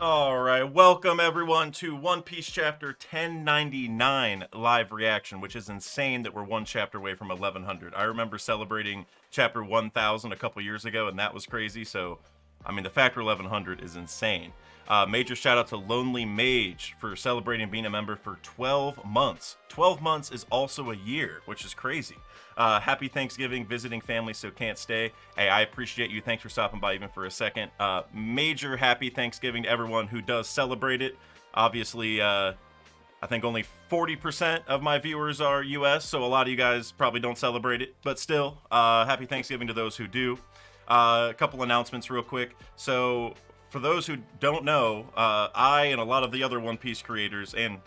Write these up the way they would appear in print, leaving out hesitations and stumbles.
All right, welcome everyone to One Piece Chapter 1099 live reaction, which is insane that we're one chapter away from 1100. I remember celebrating Chapter 1000 a couple years ago, and that was crazy. So, I mean, the fact we're 1100 is insane. Major shout out to Lonely Mage for celebrating being a member for 12 months. 12 months is also a year, which is crazy. Happy Thanksgiving, visiting family, so can't stay. Hey, I appreciate you. Thanks for stopping by even for a second. Major happy Thanksgiving to everyone who does celebrate it. Obviously, I think only 40% of my viewers are US, so a lot of you guys probably don't celebrate it. But still, happy Thanksgiving to those who do. A couple announcements real quick. So, for those who don't know, I and a lot of the other One Piece creators and,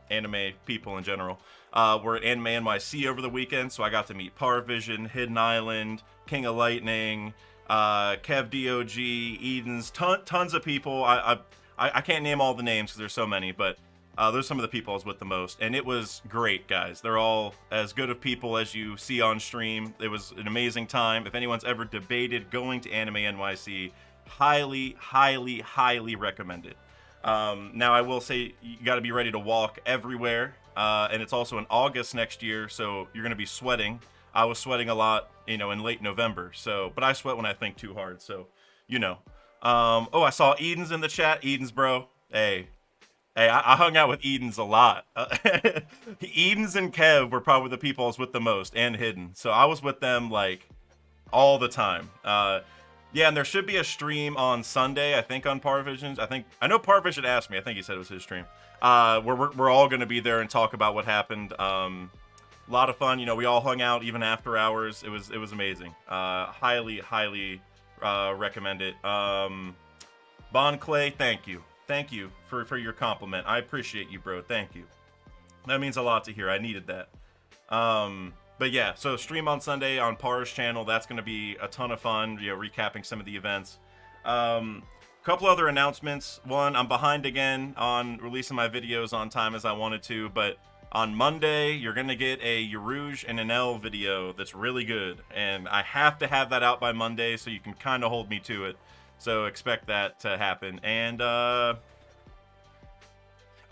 anime people in general, were at Anime NYC over the weekend, so I got to meet Parvision, Hidden Island, King of Lightning, Kev DOG, Eden's, tons of people. I can't name all the names because there's so many, but those are some of the people I was with the most, and it was great, guys. They're all as good of people as you see on stream. It was an amazing time. If anyone's ever debated going to Anime NYC, highly, highly, highly recommend it. Now, I will say you got to be ready to walk everywhere, and it's also in August next year, so you're going to be sweating. I was sweating a lot, in late November, but I sweat when I think too hard, so, oh, I saw Eden's in the chat. Eden's, bro. Hey, I hung out with Eden's a lot. Eden's and Kev were probably the people I was with the most, and Hidden, so I was with them, like, all the time. Yeah, and there should be a stream on Sunday, I think, on Parvision's. I know Parvision asked me. I think he said it was his stream. We're all going to be there and talk about what happened. A lot of fun. We all hung out even after hours. It was amazing. Highly, highly recommend it. Bon Clay, thank you. Thank you for your compliment. I appreciate you, bro. Thank you. That means a lot to hear. I needed that. But yeah, so stream on Sunday on Par's channel. That's going to be a ton of fun, recapping some of the events. Couple other announcements. One, I'm behind again on releasing my videos on time as I wanted to, but on Monday, you're going to get a Yarouge and an L video that's really good, and I have to have that out by Monday so you can kind of hold me to it. So expect that to happen. And,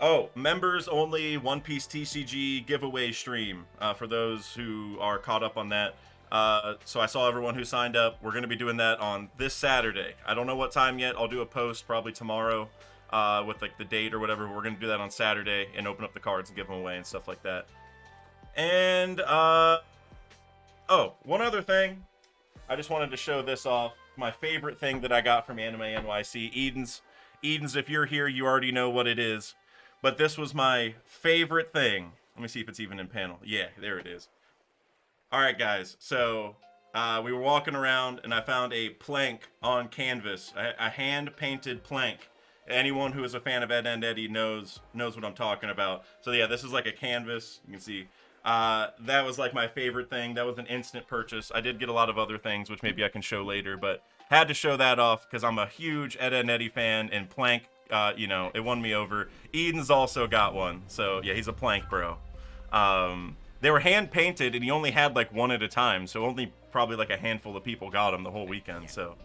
oh, members only One Piece TCG giveaway stream for those who are caught up on that. So I saw everyone who signed up. We're going to be doing that on this Saturday. I don't know what time yet. I'll do a post probably tomorrow with like the date or whatever. We're going to do that on Saturday and open up the cards and give them away and stuff like that. And, oh, one other thing. I just wanted to show this off. My favorite thing that I got from Anime NYC. Eden's, if you're here, you already know what it is. But this was my favorite thing. Let me see if it's even in panel. Yeah, there it is. All right, guys. So we were walking around, and I found a plank on canvas, a hand-painted plank. Anyone who is a fan of Ed and Eddie knows what I'm talking about. So yeah, this is like a canvas. You can see. That was like my favorite thing. That was an instant purchase. I did get a lot of other things, which maybe I can show later, but had to show that off because I'm a huge Ed and Eddie fan, and plank. It won me over. Eden's also got one, so yeah, he's a plank bro. They were hand painted, and he only had like one at a time, so only probably like a handful of people got them the whole weekend. So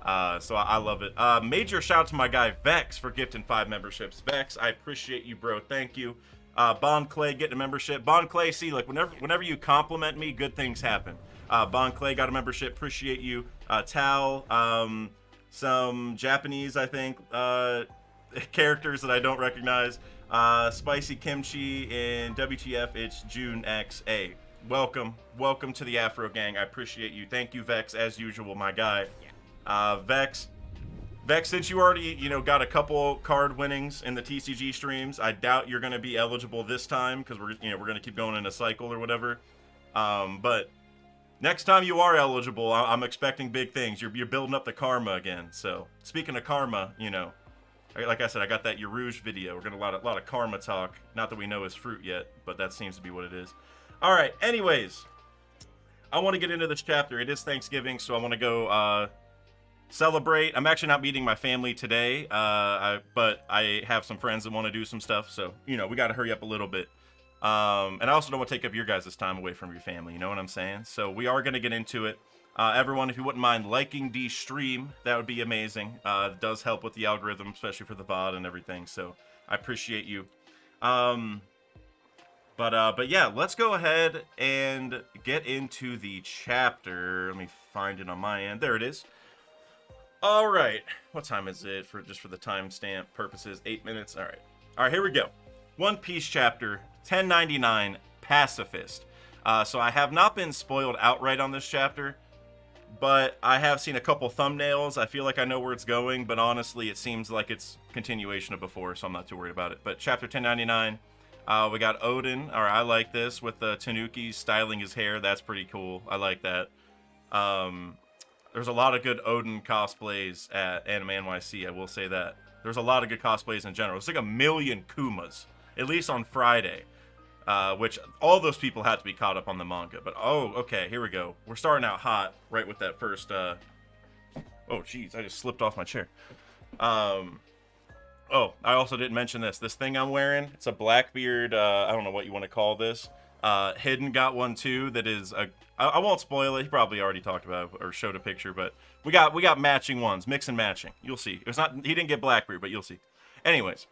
I love it. Major shout to my guy Vex for gifting 5 memberships. Vex, I appreciate you, bro. Thank you. Bon Clay getting a membership. Bon Clay, see, like whenever you compliment me, good things happen. Bon Clay got a membership. Appreciate you. Tal, some Japanese, I think, characters that I don't recognize. Spicy Kimchi and WTF, it's June XA. Welcome to the Afro Gang. I appreciate you. Thank you, Vex, as usual, my guy. Vex, since you already, got a couple card winnings in the TCG streams, I doubt you're going to be eligible this time because we're going to keep going in a cycle or whatever. But next time you are eligible, I'm expecting big things. You're building up the karma again. So speaking of karma, like I said, I got that Yarouge video. We're going to a lot of karma talk. Not that we know his fruit yet, but that seems to be what it is. All right. Anyways, I want to get into this chapter. It is Thanksgiving, so I want to go celebrate. I'm actually not meeting my family today, but I have some friends that want to do some stuff. So, we got to hurry up a little bit. And I also don't want to take up your guys' time away from your family. You know what I'm saying? So we are going to get into it. Everyone, if you wouldn't mind liking the stream, that would be amazing. It does help with the algorithm, especially for the VOD and everything. So I appreciate you. But yeah, let's go ahead and get into the chapter. Let me find it on my end. There it is. All right. What time is it for just for the timestamp purposes? 8 minutes. All right. All right, here we go. One Piece chapter 1099 Pacifist. So I have not been spoiled outright on this chapter, but I have seen a couple thumbnails. I feel like I know where it's going, but honestly, it seems like it's continuation of before, so I'm not too worried about it. But chapter 1099, we got Odin. All right, I like this with the Tanuki styling his hair. That's pretty cool. I like that. There's a lot of good Odin cosplays at Anime NYC, I will say that. There's a lot of good cosplays in general. It's like 1 million Kumas, at least on Friday, which all those people had to be caught up on the manga. But, oh, okay, here we go. We're starting out hot right with that first, oh, jeez, I just slipped off my chair. Oh, I also didn't mention this. This thing I'm wearing, it's a Blackbeard, I don't know what you want to call this. Hidden got one too that is I won't spoil it. He probably already talked about it or showed a picture, but we got matching ones, mix and matching. You'll see. It's not, he didn't get Blackbeard, but you'll see. Anyways,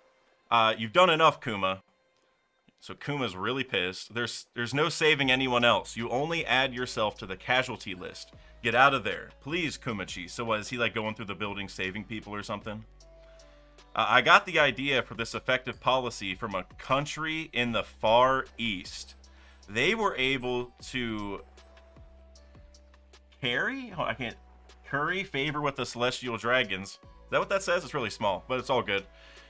you've done enough, Kuma. So Kuma's really pissed. There's no saving anyone else. You only add yourself to the casualty list. Get out of there, please, Kumachi. So what, is he like going through the building saving people or something? I got the idea for this effective policy from a country in the Far East. They were able to curry favor with the celestial dragons. Is that what that says? It's really small, but it's all good.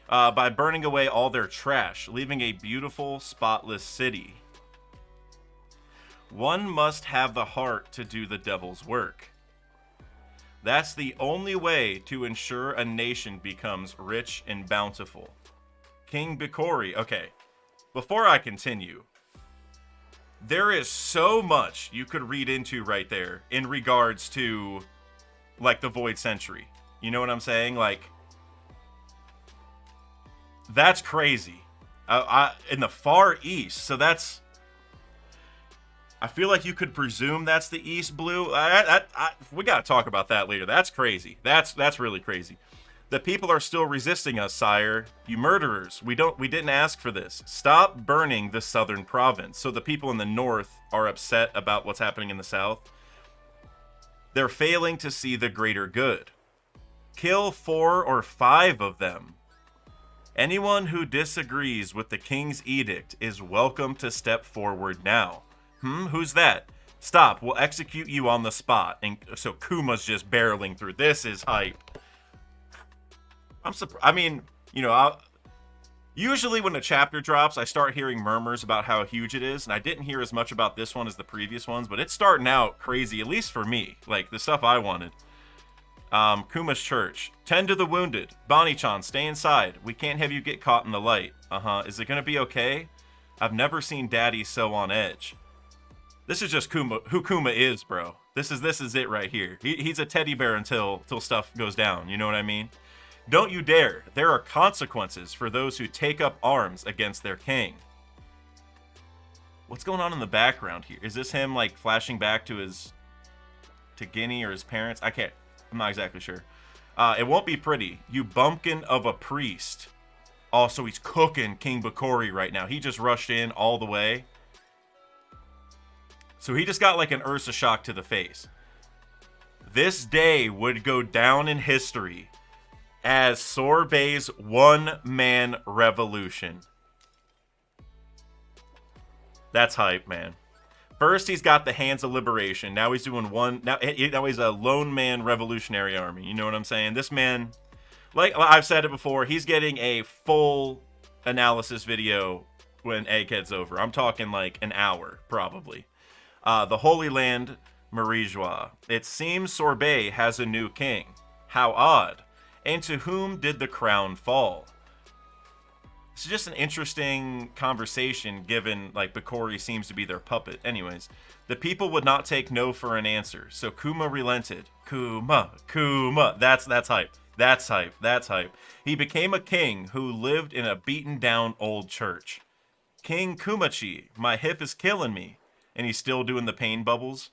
By burning away all their trash, leaving a beautiful, spotless city. One must have the heart to do the devil's work. That's the only way to ensure a nation becomes rich and bountiful. King Bikori. Okay, before I continue, there is so much you could read into right there in regards to, like, the Void Century. You know what I'm saying? Like, that's crazy. In the Far East, so that's... I feel like you could presume that's the East Blue. We gotta talk about that later. That's crazy. That's really crazy. The people are still resisting us, sire. You murderers. We didn't ask for this. Stop burning the southern province. So the people in the north are upset about what's happening in the south. They're failing to see the greater good. Kill 4 or 5 of them. Anyone who disagrees with the king's edict is welcome to step forward now. Who's that? Stop. We'll execute you on the spot. And so Kuma's just barreling through. This is hype. I'm surprised. I mean, you know, usually when a chapter drops, I start hearing murmurs about how huge it is, and I didn't hear as much about this one as the previous ones, but it's starting out crazy, at least for me. Like, the stuff I wanted. Kuma's church. Tend to the wounded. Bonnie-chan, stay inside. We can't have you get caught in the light. Is it gonna be okay? I've never seen Daddy so on edge. This is just Kuma, who Kuma is, bro. This is it right here. He's a teddy bear until stuff goes down. You know what I mean? Don't you dare. There are consequences for those who take up arms against their king. What's going on in the background here? Is this him, like, flashing back to Guinea or his parents? I'm not exactly sure. It won't be pretty. You bumpkin of a priest. Also, he's cooking King Bikori right now. He just rushed in all the way. So he just got like an Ursa shock to the face. This day would go down in history as Sorbet's one-man revolution. That's hype, man. First, he's got the Hands of Liberation. Now he's doing now he's a lone man revolutionary army. You know what I'm saying? This man, like I've said it before, he's getting a full analysis video when Egghead's over. I'm talking like an hour, probably. The Holy Land, Marijois. It seems Sorbet has a new king. How odd. And to whom did the crown fall? It's just an interesting conversation given, like, Bikori seems to be their puppet. Anyways, the people would not take no for an answer, so Kuma relented. Kuma. That's hype. That's hype. That's hype. He became a king who lived in a beaten-down old church. King Kumachi, my hip is killing me. And he's still doing the pain bubbles.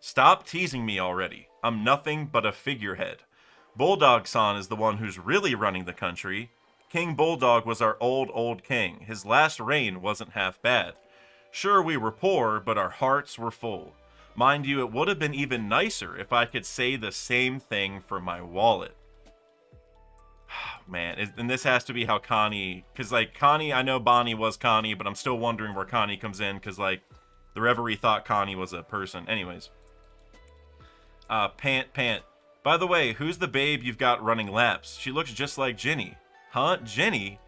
Stop teasing me already. I'm nothing but a figurehead. Bulldog-san is the one who's really running the country. King Bulldog was our old king. His last reign wasn't half bad. Sure, we were poor, but our hearts were full. Mind you, it would have been even nicer if I could say the same thing for my wallet. Man, and this has to be how Connie... Because, like, Connie, I know Bonnie was Connie, but I'm still wondering where Connie comes in, because, like, the Reverie thought Connie was a person. Anyways. Pant. By the way, who's the babe you've got running laps? She looks just like Ginny. Huh? Ginny?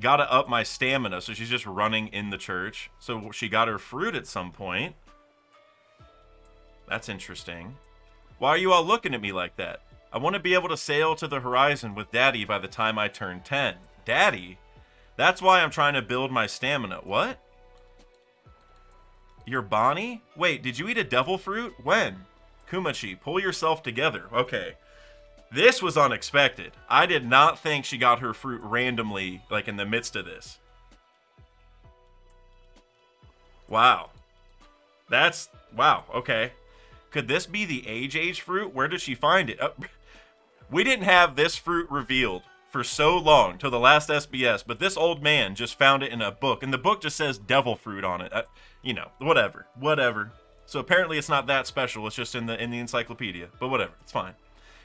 Gotta up my stamina, so she's just running in the church. So she got her fruit at some point. That's interesting. Why are you all looking at me like that? I want to be able to sail to the horizon with Daddy by the time I turn 10. Daddy? That's why I'm trying to build my stamina. What? You're Bonnie? Wait, did you eat a devil fruit? When? Kumachi, pull yourself together. Okay. This was unexpected. I did not think she got her fruit randomly, like in the midst of this. Wow. Wow, okay. Could this be the age fruit? Where did she find it? We didn't have this fruit revealed for so long, till the last SBS, but this old man just found it in a book, and the book just says devil fruit on it. You know, whatever. So apparently it's not that special, it's just in the encyclopedia, but whatever, it's fine.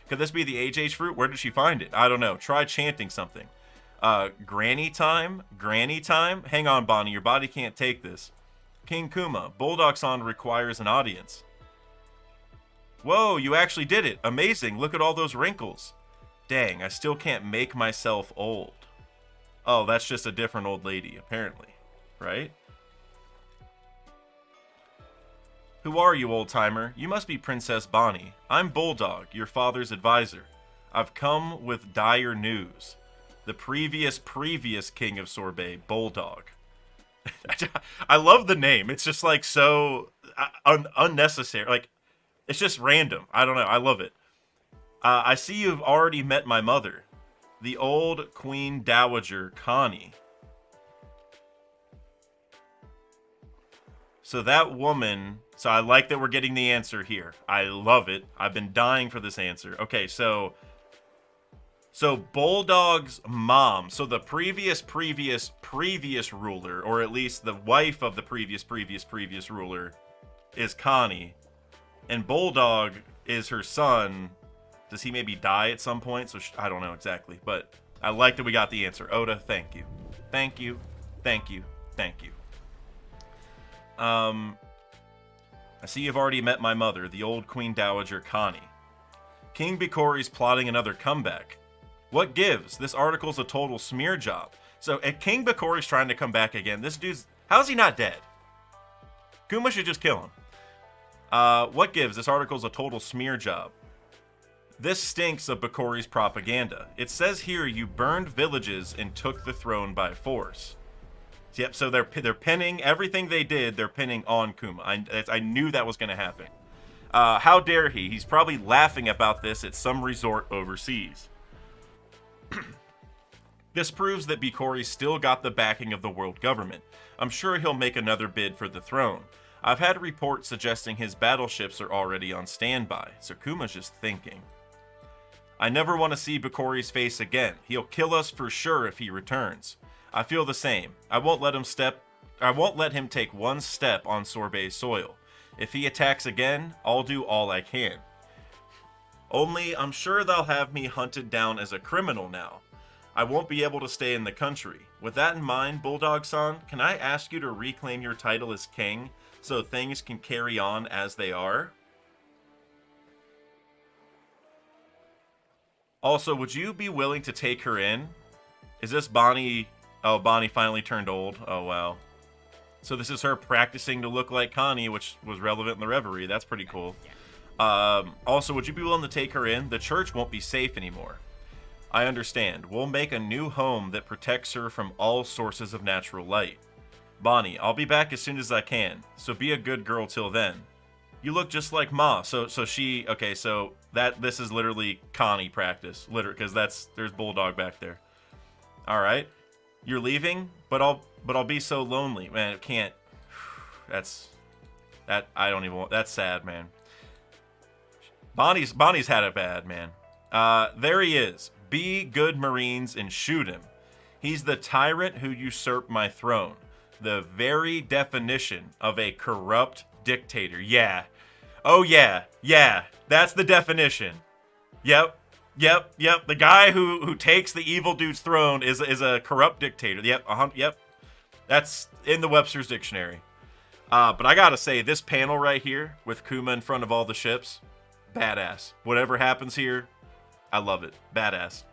Could this be the age fruit? Where did she find it? I don't know. Try chanting something. Granny time? Granny time? Hang on, Bonnie, your body can't take this. King Kuma, Bulldog-san requires an audience. Whoa, you actually did it. Amazing. Look at all those wrinkles. Dang, I still can't make myself old. Oh, that's just a different old lady, apparently. Right? Who are you, old-timer? You must be Princess Bonnie. I'm Bulldog, your father's advisor. I've come with dire news. The previous king of Sorbet, Bulldog. I love the name. It's just like so unnecessary. Like, it's just random. I don't know. I love it. I see you've already met my mother, the old Queen Dowager Connie. So that woman... So I like that we're getting the answer here. I love it. I've been dying for this answer. Okay, so Bulldog's mom. So the previous ruler, or at least the wife of the previous ruler, is Connie. And Bulldog is her son. Does he maybe die at some point? So I don't know exactly. But I like that we got the answer. Oda, thank you. Thank you. Thank you. Thank you. I see you've already met my mother, the old Queen Dowager Connie. King Bikori's plotting another comeback. What gives? This article's a total smear job. So, King Bikori's trying to come back again. This dude's... How's he not dead? Kuma should just kill him. What gives? This article's a total smear job. This stinks of Bikori's propaganda. It says here you burned villages and took the throne by force. Yep, so they're pinning everything they did. They're pinning on Kuma. I knew that was going to happen. How dare he? He's probably laughing about this at some resort overseas. This proves that Bikori still got the backing of the world government. I'm sure he'll make another bid for the throne. I've had reports suggesting his battleships are already on standby, so Kuma's just thinking. I never want to see Bikori's face again. He'll kill us for sure if he returns. I feel the same. I won't let him take one step on Sorbet soil. If he attacks again, I'll do all I can. Only, I'm sure they'll have me hunted down as a criminal now. I won't be able to stay in the country. With that in mind, Bulldog-san, can I ask you to reclaim your title as king so things can carry on as they are? Also, would you be willing to take her in? Is this Bonnie... Oh, Bonnie finally turned old. Oh, wow. So this is her practicing to look like Connie, which was relevant in the Reverie. That's pretty cool. Also, would you be willing to take her in? The church won't be safe anymore. I understand. We'll make a new home that protects her from all sources of natural light. Bonnie, I'll be back as soon as I can. So be a good girl till then. You look just like Ma. So she... Okay, so this is literally Connie practice. Literally, because there's Bulldog back there. All right. You're leaving, but I'll be so lonely, man. It can't. I don't even want. That's sad, man. Bonnie's had it bad, man. There he is. Be good Marines and shoot him. He's the tyrant who usurped my throne. The very definition of a corrupt dictator. Yeah. Oh, yeah. Yeah. That's the definition. Yep. The guy who takes the evil dude's throne is a corrupt dictator. Yep. That's in the Webster's Dictionary. But I gotta say, this panel right here with Kuma in front of all the ships, badass. Whatever happens here, I love it. Badass.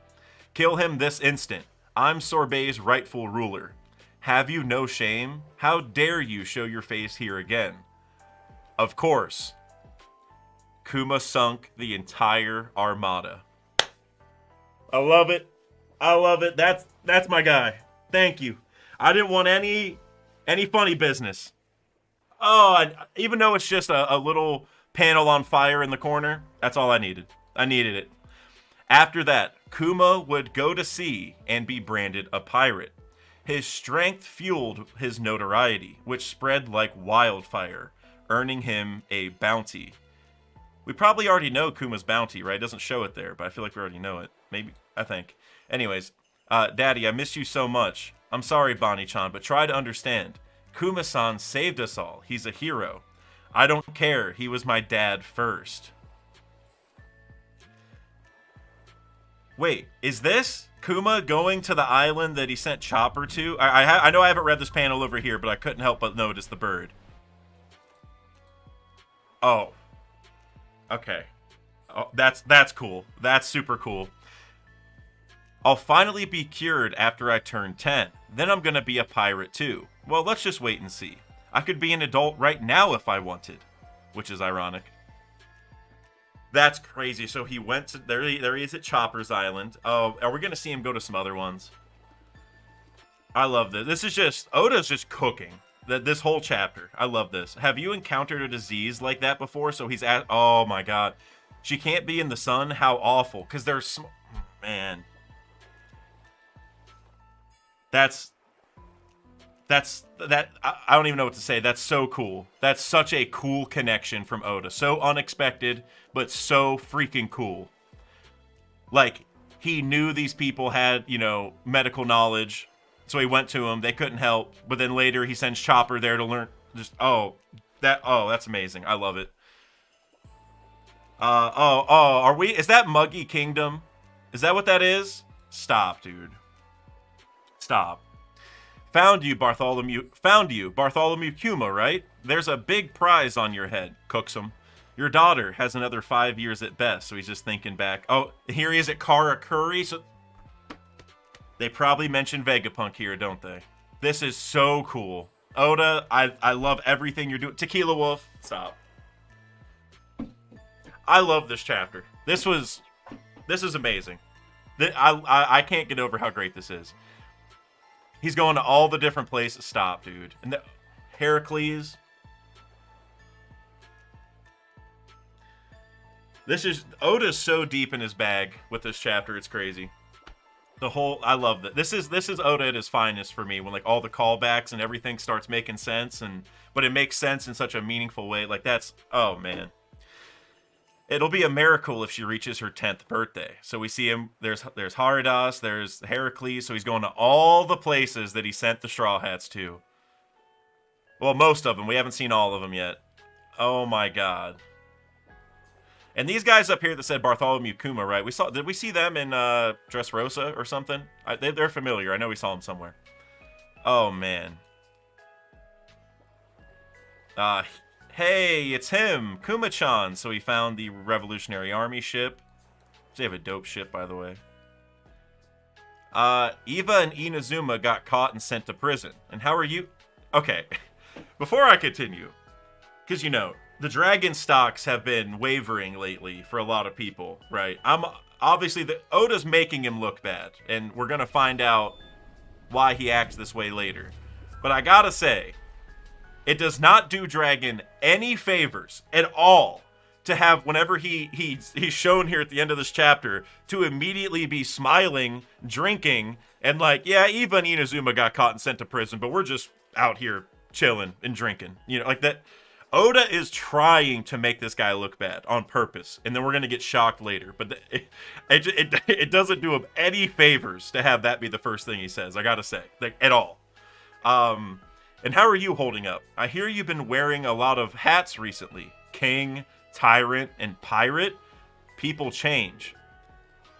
Kill him this instant. I'm Sorbet's rightful ruler. Have you no shame? How dare you show your face here again? Of course. Kuma sunk the entire armada. I love it. That's my guy. Thank you. I didn't want any funny business. Oh, even though it's just a little panel on fire in the corner, that's all I needed. I needed it. After that, Kuma would go to sea and be branded a pirate. His strength fueled his notoriety, which spread like wildfire, earning him a bounty. We probably already know Kuma's bounty, right? It doesn't show it there, but I feel like we already know it. Maybe, I think. Anyways, Daddy, I miss you so much. I'm sorry, Bonnie-chan, but try to understand. Kuma-san saved us all. He's a hero. I don't care. He was my dad first. Wait, is this Kuma going to the island that he sent Chopper to? I know I haven't read this panel over here, but I couldn't help but notice the bird. Oh. Okay. Oh, that's cool. That's super cool. I'll finally be cured after I turn 10. Then I'm gonna be a pirate too. Well, let's just wait and see. I could be an adult right now if I wanted. Which is ironic. That's crazy. So he went to... There he is at Chopper's Island. Oh, are we gonna see him go to some other ones? I love this. This is just... Oda's just cooking. This whole chapter. I love this. Have you encountered a disease like that before? So he's at... Oh my god. She can't be in the sun? How awful. Because there's... Man... I don't even know what to say. That's so cool. That's such a cool connection from Oda. So unexpected, but so freaking cool. Like, he knew these people had, you know, medical knowledge, so he went to them. They couldn't help, but then later he sends Chopper there to learn. Just, that's amazing. I love it. Is that Muggy Kingdom? Is that what that is? Stop, dude. Stop. Found you, Bartholomew Kuma, right? There's a big prize on your head. Cooks him. Your daughter has another 5 years at best, so he's just thinking back. Oh, here he is at Karakuri. So they probably mentioned Vegapunk here, don't they? This is so cool. Oda, I love everything you're doing. Tequila Wolf, stop. I love this chapter. This is amazing. I can't get over how great this is. He's going to all the different places. Stop, dude. And Heracles. Oda's so deep in his bag with this chapter. It's crazy. I love that. This is Oda at his finest for me, when like all the callbacks and everything starts making sense, but it makes sense in such a meaningful way. Like oh man. It'll be a miracle if she reaches her 10th birthday. So we see him, there's Haradas, there's Heracles, so he's going to all the places that he sent the Straw Hats to. Well, most of them. We haven't seen all of them yet. Oh my god. And these guys up here that said Bartholomew Kuma, right? Did we see them in Dressrosa or something? They're familiar. I know we saw them somewhere. Oh man. Hey, it's him, Kuma-chan. So he found the Revolutionary Army ship. They have a dope ship, by the way. Eva and Inazuma got caught and sent to prison. And how are you? Okay, before I continue, because you know, the dragon stocks have been wavering lately for a lot of people, right? Obviously, Oda's making him look bad, and we're gonna find out why he acts this way later. But I gotta say, it does not do Dragon any favors at all to have, whenever he's shown here at the end of this chapter, to immediately be smiling, drinking, and like, yeah, Eva and Inazuma got caught and sent to prison, but we're just out here chilling and drinking. You know, like that. Oda is trying to make this guy look bad on purpose, and then we're gonna get shocked later. But it doesn't do him any favors to have that be the first thing he says. I gotta say, like, at all. And how are you holding up? I hear you've been wearing a lot of hats recently. King, tyrant, and pirate. People change.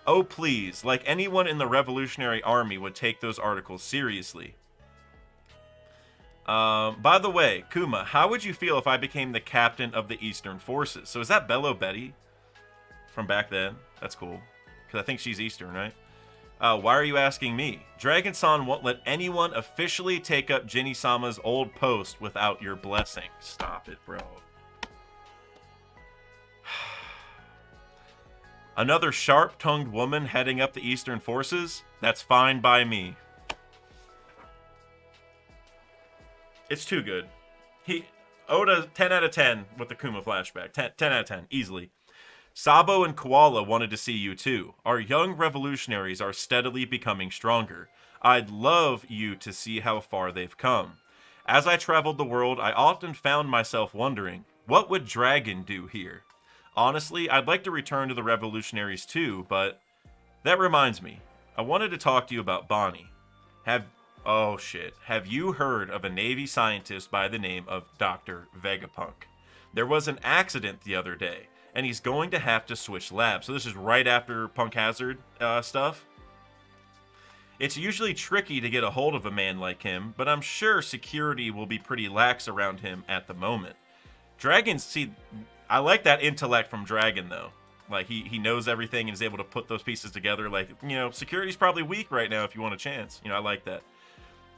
Oh please, like anyone in the Revolutionary Army would take those articles seriously. By the way, Kuma, how would you feel if I became the captain of the Eastern Forces? So is that Bello Betty from back then? That's cool. Because I think she's Eastern, right? Why are you asking me? Dragon-san won't let anyone officially take up Ginny-sama's old post without your blessing. Stop it, bro. Another sharp-tongued woman heading up the Eastern Forces? That's fine by me. It's too good. Oda, 10 out of 10 with the Kuma flashback. 10 out of 10, easily. Sabo and Koala wanted to see you too. Our young revolutionaries are steadily becoming stronger. I'd love you to see how far they've come. As I traveled the world, I often found myself wondering, what would Dragon do here? Honestly, I'd like to return to the revolutionaries too, but that reminds me. I wanted to talk to you about Bonnie. Oh shit. Have you heard of a Navy scientist by the name of Dr. Vegapunk? There was an accident the other day, and he's going to have to switch labs. So this is right after Punk Hazard stuff. It's usually tricky to get a hold of a man like him, but I'm sure security will be pretty lax around him at the moment. I like that intellect from Dragon, though. Like, he knows everything and is able to put those pieces together. Like, you know, security's probably weak right now if you want a chance. You know, I like that.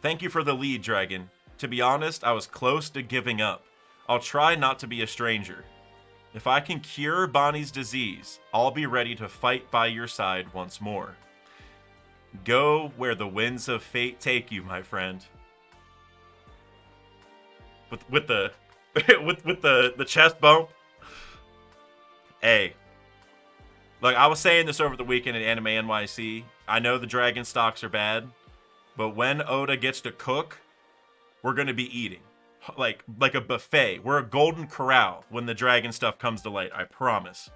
Thank you for the lead, Dragon. To be honest, I was close to giving up. I'll try not to be a stranger. If I can cure Bonnie's disease, I'll be ready to fight by your side once more. Go where the winds of fate take you, my friend. With the with the chest bump. Hey. Look, I was saying this over the weekend at Anime NYC. I know the Dragon stocks are bad. But when Oda gets to cook, we're going to be eating. Like a buffet. We're a golden corral when the Dragon stuff comes to light. I promise.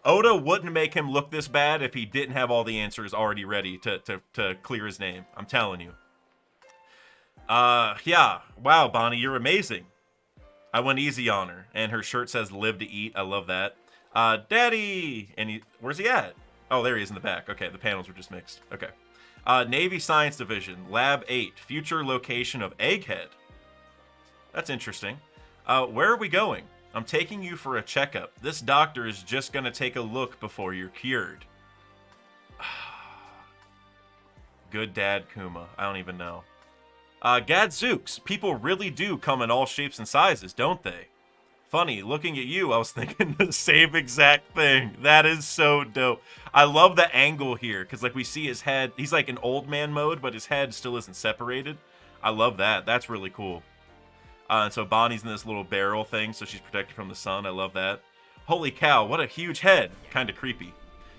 Oda wouldn't make him look this bad if he didn't have all the answers already ready to clear his name. I'm telling you. Yeah. Wow, Bonnie, you're amazing. I went easy on her. And her shirt says live to eat. I love that. Daddy! And where's he at? Oh, there he is in the back. Okay, the panels were just mixed. Okay. Navy Science Division, Lab 8, future location of Egghead. That's interesting. Where are we going? I'm taking you for a checkup. This doctor is just going to take a look before you're cured. Good dad, Kuma. I don't even know. Gadzooks, people really do come in all shapes and sizes, don't they? Funny, looking at you, I was thinking the same exact thing. That is so dope. I love the angle here, because like we see his head, he's like in old man mode, but his head still isn't separated. I love that. That's really cool. And so Bonnie's in this little barrel thing, so she's protected from the sun. I love that. Holy cow, what a huge head. Kind of creepy.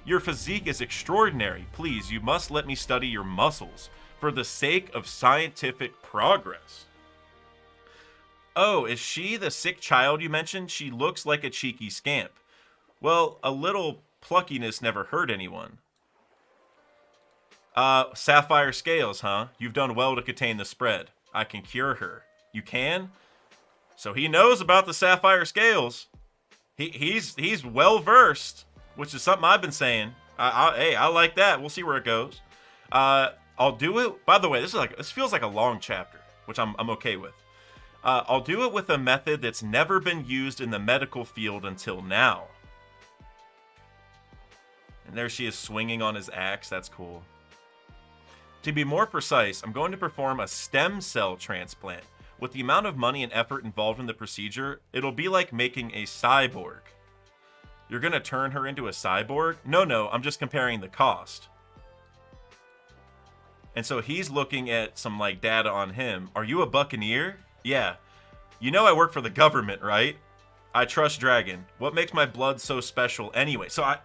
Your physique is extraordinary. Please, you must let me study your muscles for the sake of scientific progress. Oh, is she the sick child you mentioned? She looks like a cheeky scamp. Well, a little pluckiness never hurt anyone. Sapphire scales, huh? You've done well to contain the spread. I can cure her. You can? So he knows about the sapphire scales. He's well versed, which is something I've been saying. Hey, I like that. We'll see where it goes. I'll do it. By the way, this feels like a long chapter, which I'm okay with. I'll do it with a method that's never been used in the medical field until now. And there she is swinging on his axe. That's cool. To be more precise, I'm going to perform a stem cell transplant. With the amount of money and effort involved in the procedure, it'll be like making a cyborg. You're going to turn her into a cyborg? No, I'm just comparing the cost. And so he's looking at some like data on him. Are you a buccaneer? Yeah. You know I work for the government, right? I trust Dragon. What makes my blood so special anyway? So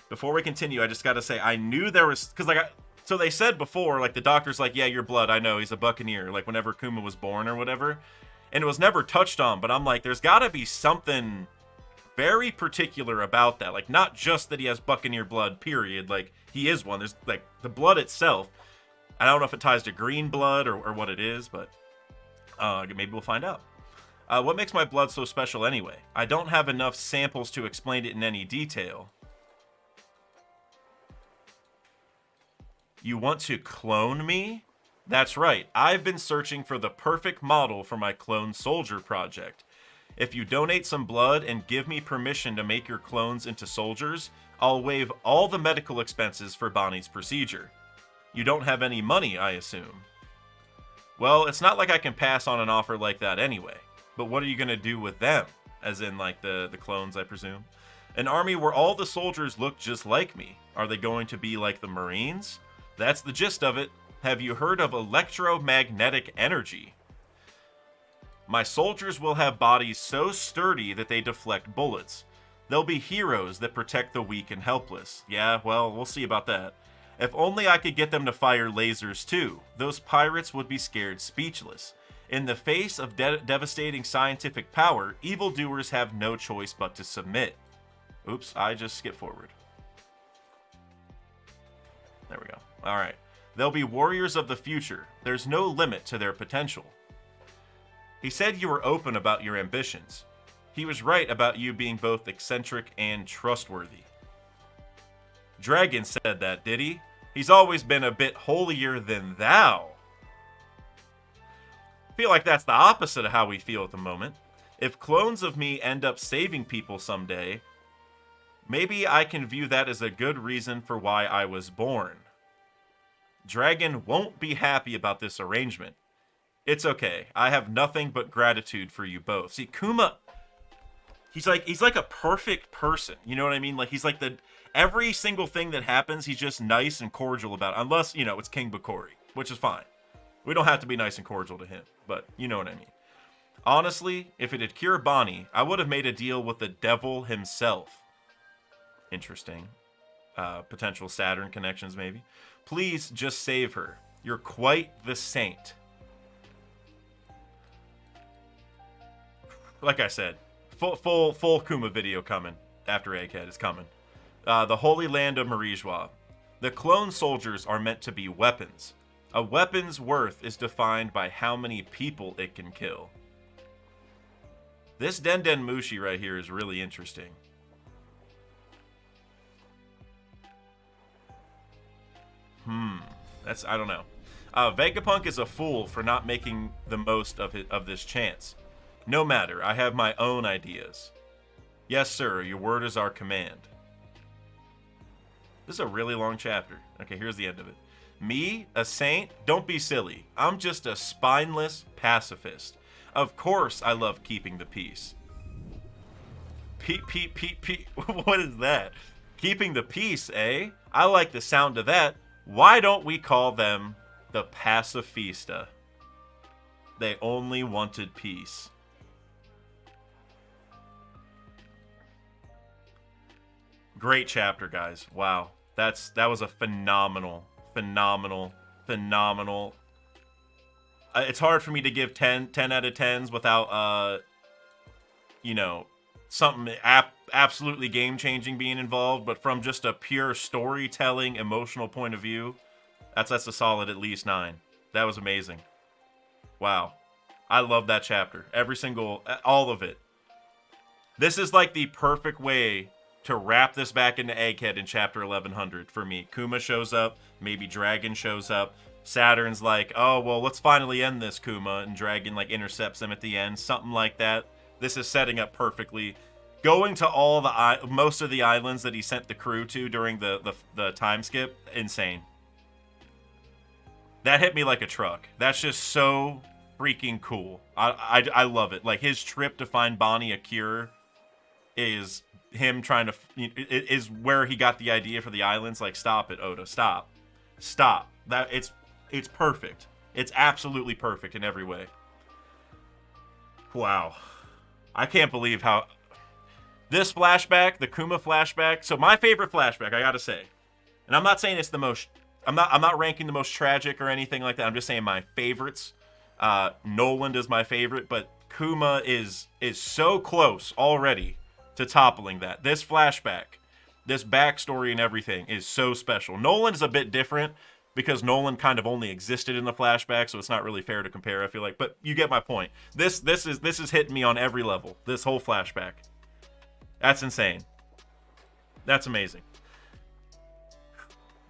before we continue, I just got to say, I knew there was, because so they said before, like the doctor's like, yeah, your blood, I know, he's a buccaneer, like whenever Kuma was born or whatever. and it was never touched on, but I'm like, there's got to be something very particular about that. Like, not just that he has Buccaneer blood, period. Like, he is one. There's, like, the blood itself. I don't know if it ties to green blood or what it is, but maybe we'll find out. What makes my blood so special anyway? I don't have enough samples to explain it in any detail. You want to clone me? That's right. I've been searching for the perfect model for my clone soldier project. If you donate some blood and give me permission to make your clones into soldiers, I'll waive all the medical expenses for Bonnie's procedure. You don't have any money, I assume. Well, it's not like I can pass on an offer like that anyway. But what are you going to do with them? As in, like, the clones, I presume? An army where all the soldiers look just like me. Are they going to be like the Marines? That's the gist of it. Have you heard of electromagnetic energy? My soldiers will have bodies so sturdy that they deflect bullets. They'll be heroes that protect the weak and helpless. Yeah, well, we'll see about that. If only I could get them to fire lasers too. Those pirates would be scared speechless. In the face of devastating scientific power, evildoers have no choice but to submit. Oops, I just skipped forward. There we go. All right. They'll be warriors of the future. There's no limit to their potential. He said you were open about your ambitions. He was right about you being both eccentric and trustworthy. Dragon said that, did he? He's always been a bit holier than thou. I feel like that's the opposite of how we feel at the moment. If clones of me end up saving people someday, maybe I can view that as a good reason for why I was born. Dragon won't be happy about this arrangement. It's okay. I have nothing but gratitude for you both. See, Kuma, he's like a perfect person. You know what I mean? Like, he's like every single thing that happens, he's just nice and cordial about it. Unless, you know, it's King Bakori, which is fine. We don't have to be nice and cordial to him, but you know what I mean. Honestly, if it had cured Bonnie, I would have made a deal with the devil himself. Interesting. Potential Saturn connections, maybe. Please just save her. You're quite the saint. Like I said, full Kuma video coming after Egghead is coming. The Holy Land of Marijois. The clone soldiers are meant to be weapons. A weapon's worth is defined by how many people it can kill. This Den Mushi right here is really interesting. I don't know. Vegapunk is a fool for not making the most of this chance. No matter, I have my own ideas. Yes, sir, your word is our command. This is a really long chapter. Okay, here's the end of it. Me, a saint? Don't be silly. I'm just a spineless pacifist. Of course I love keeping the peace. Peep. What is that? Keeping the peace, eh? I like the sound of that. Why don't we call them the Pacifista? They only wanted peace. Great chapter, guys. Wow. That was a phenomenal. It's hard for me to give 10 out of 10s without, you know, something absolutely game-changing being involved, but from just a pure storytelling, emotional point of view, that's a solid at least 9. That was amazing. Wow. I love that chapter. All of it. This is like the perfect way to wrap this back into Egghead in chapter 1100 for me. Kuma shows up, maybe Dragon shows up. Saturn's like, oh, well, let's finally end this, Kuma, and Dragon, like, intercepts him at the end. Something like that. This is setting up perfectly. Going to most of the islands that he sent the crew to during the time skip, insane. That hit me like a truck. That's just so freaking cool. I love it. Like, his trip to find Bonnie a cure is him trying to, is where he got the idea for the islands. Like, stop it, Oda, stop. That it's perfect. It's absolutely perfect in every way. Wow. I can't believe how this flashback, the Kuma flashback. So my favorite flashback, I gotta say, and I'm not saying it's the most, I'm not ranking the most tragic or anything like that. I'm just saying my favorites. Noland is my favorite, but Kuma is so close already to toppling that. This flashback, this backstory and everything is so special. Nolan's a bit different because Nolan kind of only existed in the flashback, so it's not really fair to compare, I feel like. But you get my point. This is hitting me on every level. This whole flashback. That's insane. That's amazing.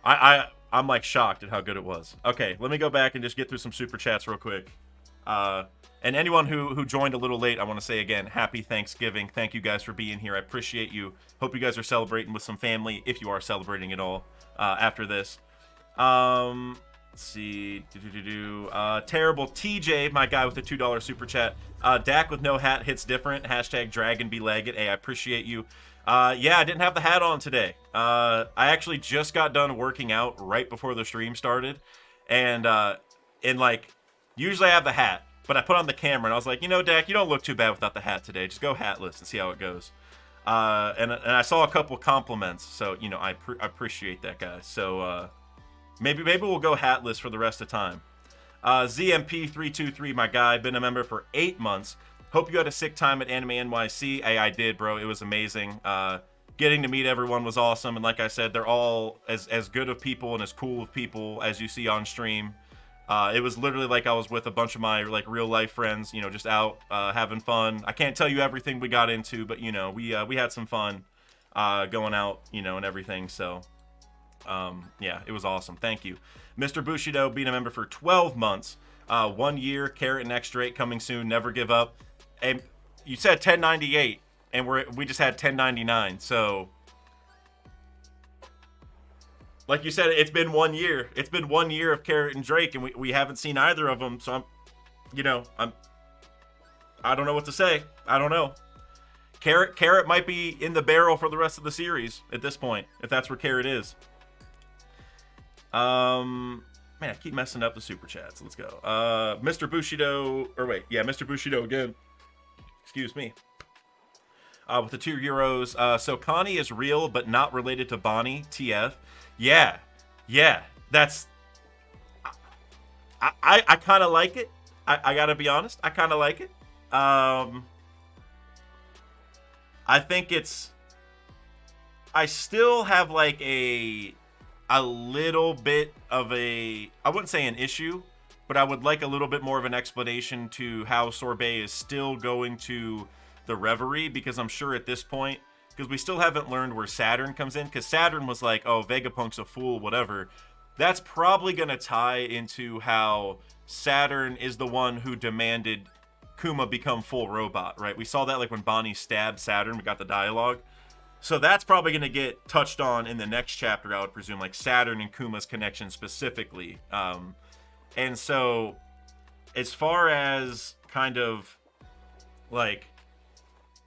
I'm like shocked at how good it was. Okay, let me go back and just get through some super chats real quick. And anyone who joined a little late, I want to say again, happy Thanksgiving. Thank you guys for being here. I appreciate you. Hope you guys are celebrating with some family, if you are celebrating at all, after this. Let's see. Terrible TJ, my guy with the $2 super chat. Dak with no hat hits different. Hashtag dragon be legged. Hey, I appreciate you. Yeah, I didn't have the hat on today. I actually just got done working out right before the stream started. And like, usually I have the hat, but I put on the camera and I was like, you know, Dak, you don't look too bad without the hat today. Just go hatless and see how it goes. And I saw a couple compliments, so, you know, I appreciate that, guys. So, maybe we'll go hatless for the rest of the time. ZMP323, my guy, been a member for 8 months. Hope you had a sick time at Anime NYC. Hey, I did, bro. It was amazing. Getting to meet everyone was awesome. And like I said, they're all as good of people and as cool of people as you see on stream. It was literally like I was with a bunch of my like real life friends, you know, just out having fun. I can't tell you everything we got into, but you know, we had some fun going out, you know, and everything. So yeah, it was awesome. Thank you. Mr. Bushido being a member for 12 months. 1 year, Carrot and X-Drake coming soon. Never give up. And you said 1098, and we just had 1099. So, like you said, it's been 1 year. It's been 1 year of Carrot and Drake, and we haven't seen either of them. So I don't know what to say. I don't know. Carrot might be in the barrel for the rest of the series at this point, if that's where Carrot is. Man, I keep messing up the super chats. Let's go. Mr. Bushido, Mr. Bushido again. Excuse me. With the €2. So Connie is real, but not related to Bonnie. TF. Yeah. That's. I kind of like it. I gotta be honest. I kind of like it. I think it's. I still have like a little bit of I wouldn't say an issue, but I would like a little bit more of an explanation to how Sorbet is still going to the Reverie, because I'm sure at this point, because we still haven't learned where Saturn comes in, because Saturn was like, oh, Vegapunk's a fool, whatever. That's probably going to tie into how Saturn is the one who demanded Kuma become full robot, right? We saw that like when Bonnie stabbed Saturn, we got the dialogue. So that's probably going to get touched on in the next chapter, I would presume, like Saturn and Kuma's connection specifically. And so as far as kind of like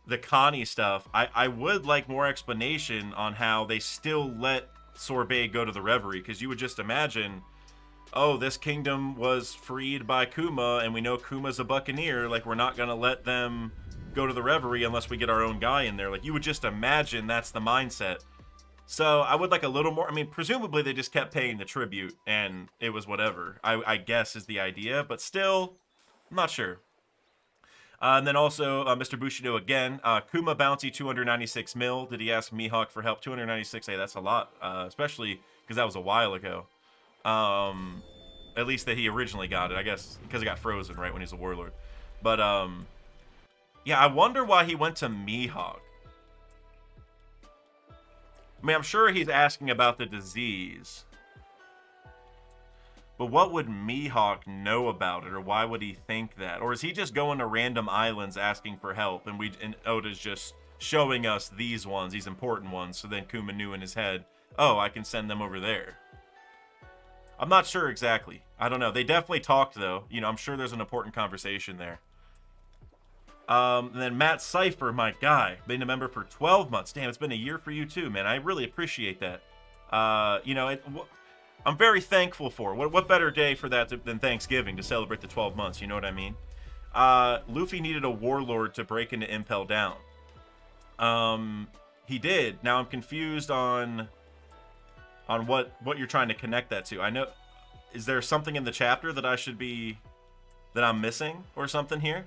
the Connie stuff, I would like more explanation on how they still let Sorbet go to the Reverie, because you would just imagine, oh, this kingdom was freed by Kuma, and we know Kuma's a buccaneer, like we're not going to let them go to the Reverie unless we get our own guy in there. Like you would just imagine that's the mindset. So I would like a little more. I mean, presumably they just kept paying the tribute and it was whatever, I guess is the idea, but still, I'm not sure. And then also, Mr. Bushido again, Kuma bounty 296 mil. Did he ask Mihawk for help? 296, hey, that's a lot, especially because that was a while ago. At least that he originally got it, I guess, because it got frozen, right, when he's a warlord. But, yeah, I wonder why he went to Mihawk. I mean, I'm sure he's asking about the disease. But what would Mihawk know about it, or why would he think that? Or is he just going to random islands asking for help, and Oda's just showing us these ones, these important ones, so then Kuma knew in his head, oh, I can send them over there. I'm not sure exactly. I don't know. They definitely talked, though. You know, I'm sure there's an important conversation there. And then Matt Cypher, my guy, been a member for 12 months. Damn, it's been a year for you too, man. I really appreciate that. You know, I'm very thankful for it. What better day for that than Thanksgiving to celebrate the 12 months? You know what I mean? Luffy needed a warlord to break into Impel Down. He did. Now I'm confused on what you're trying to connect that to. I know, is there something in the chapter that I'm missing or something here?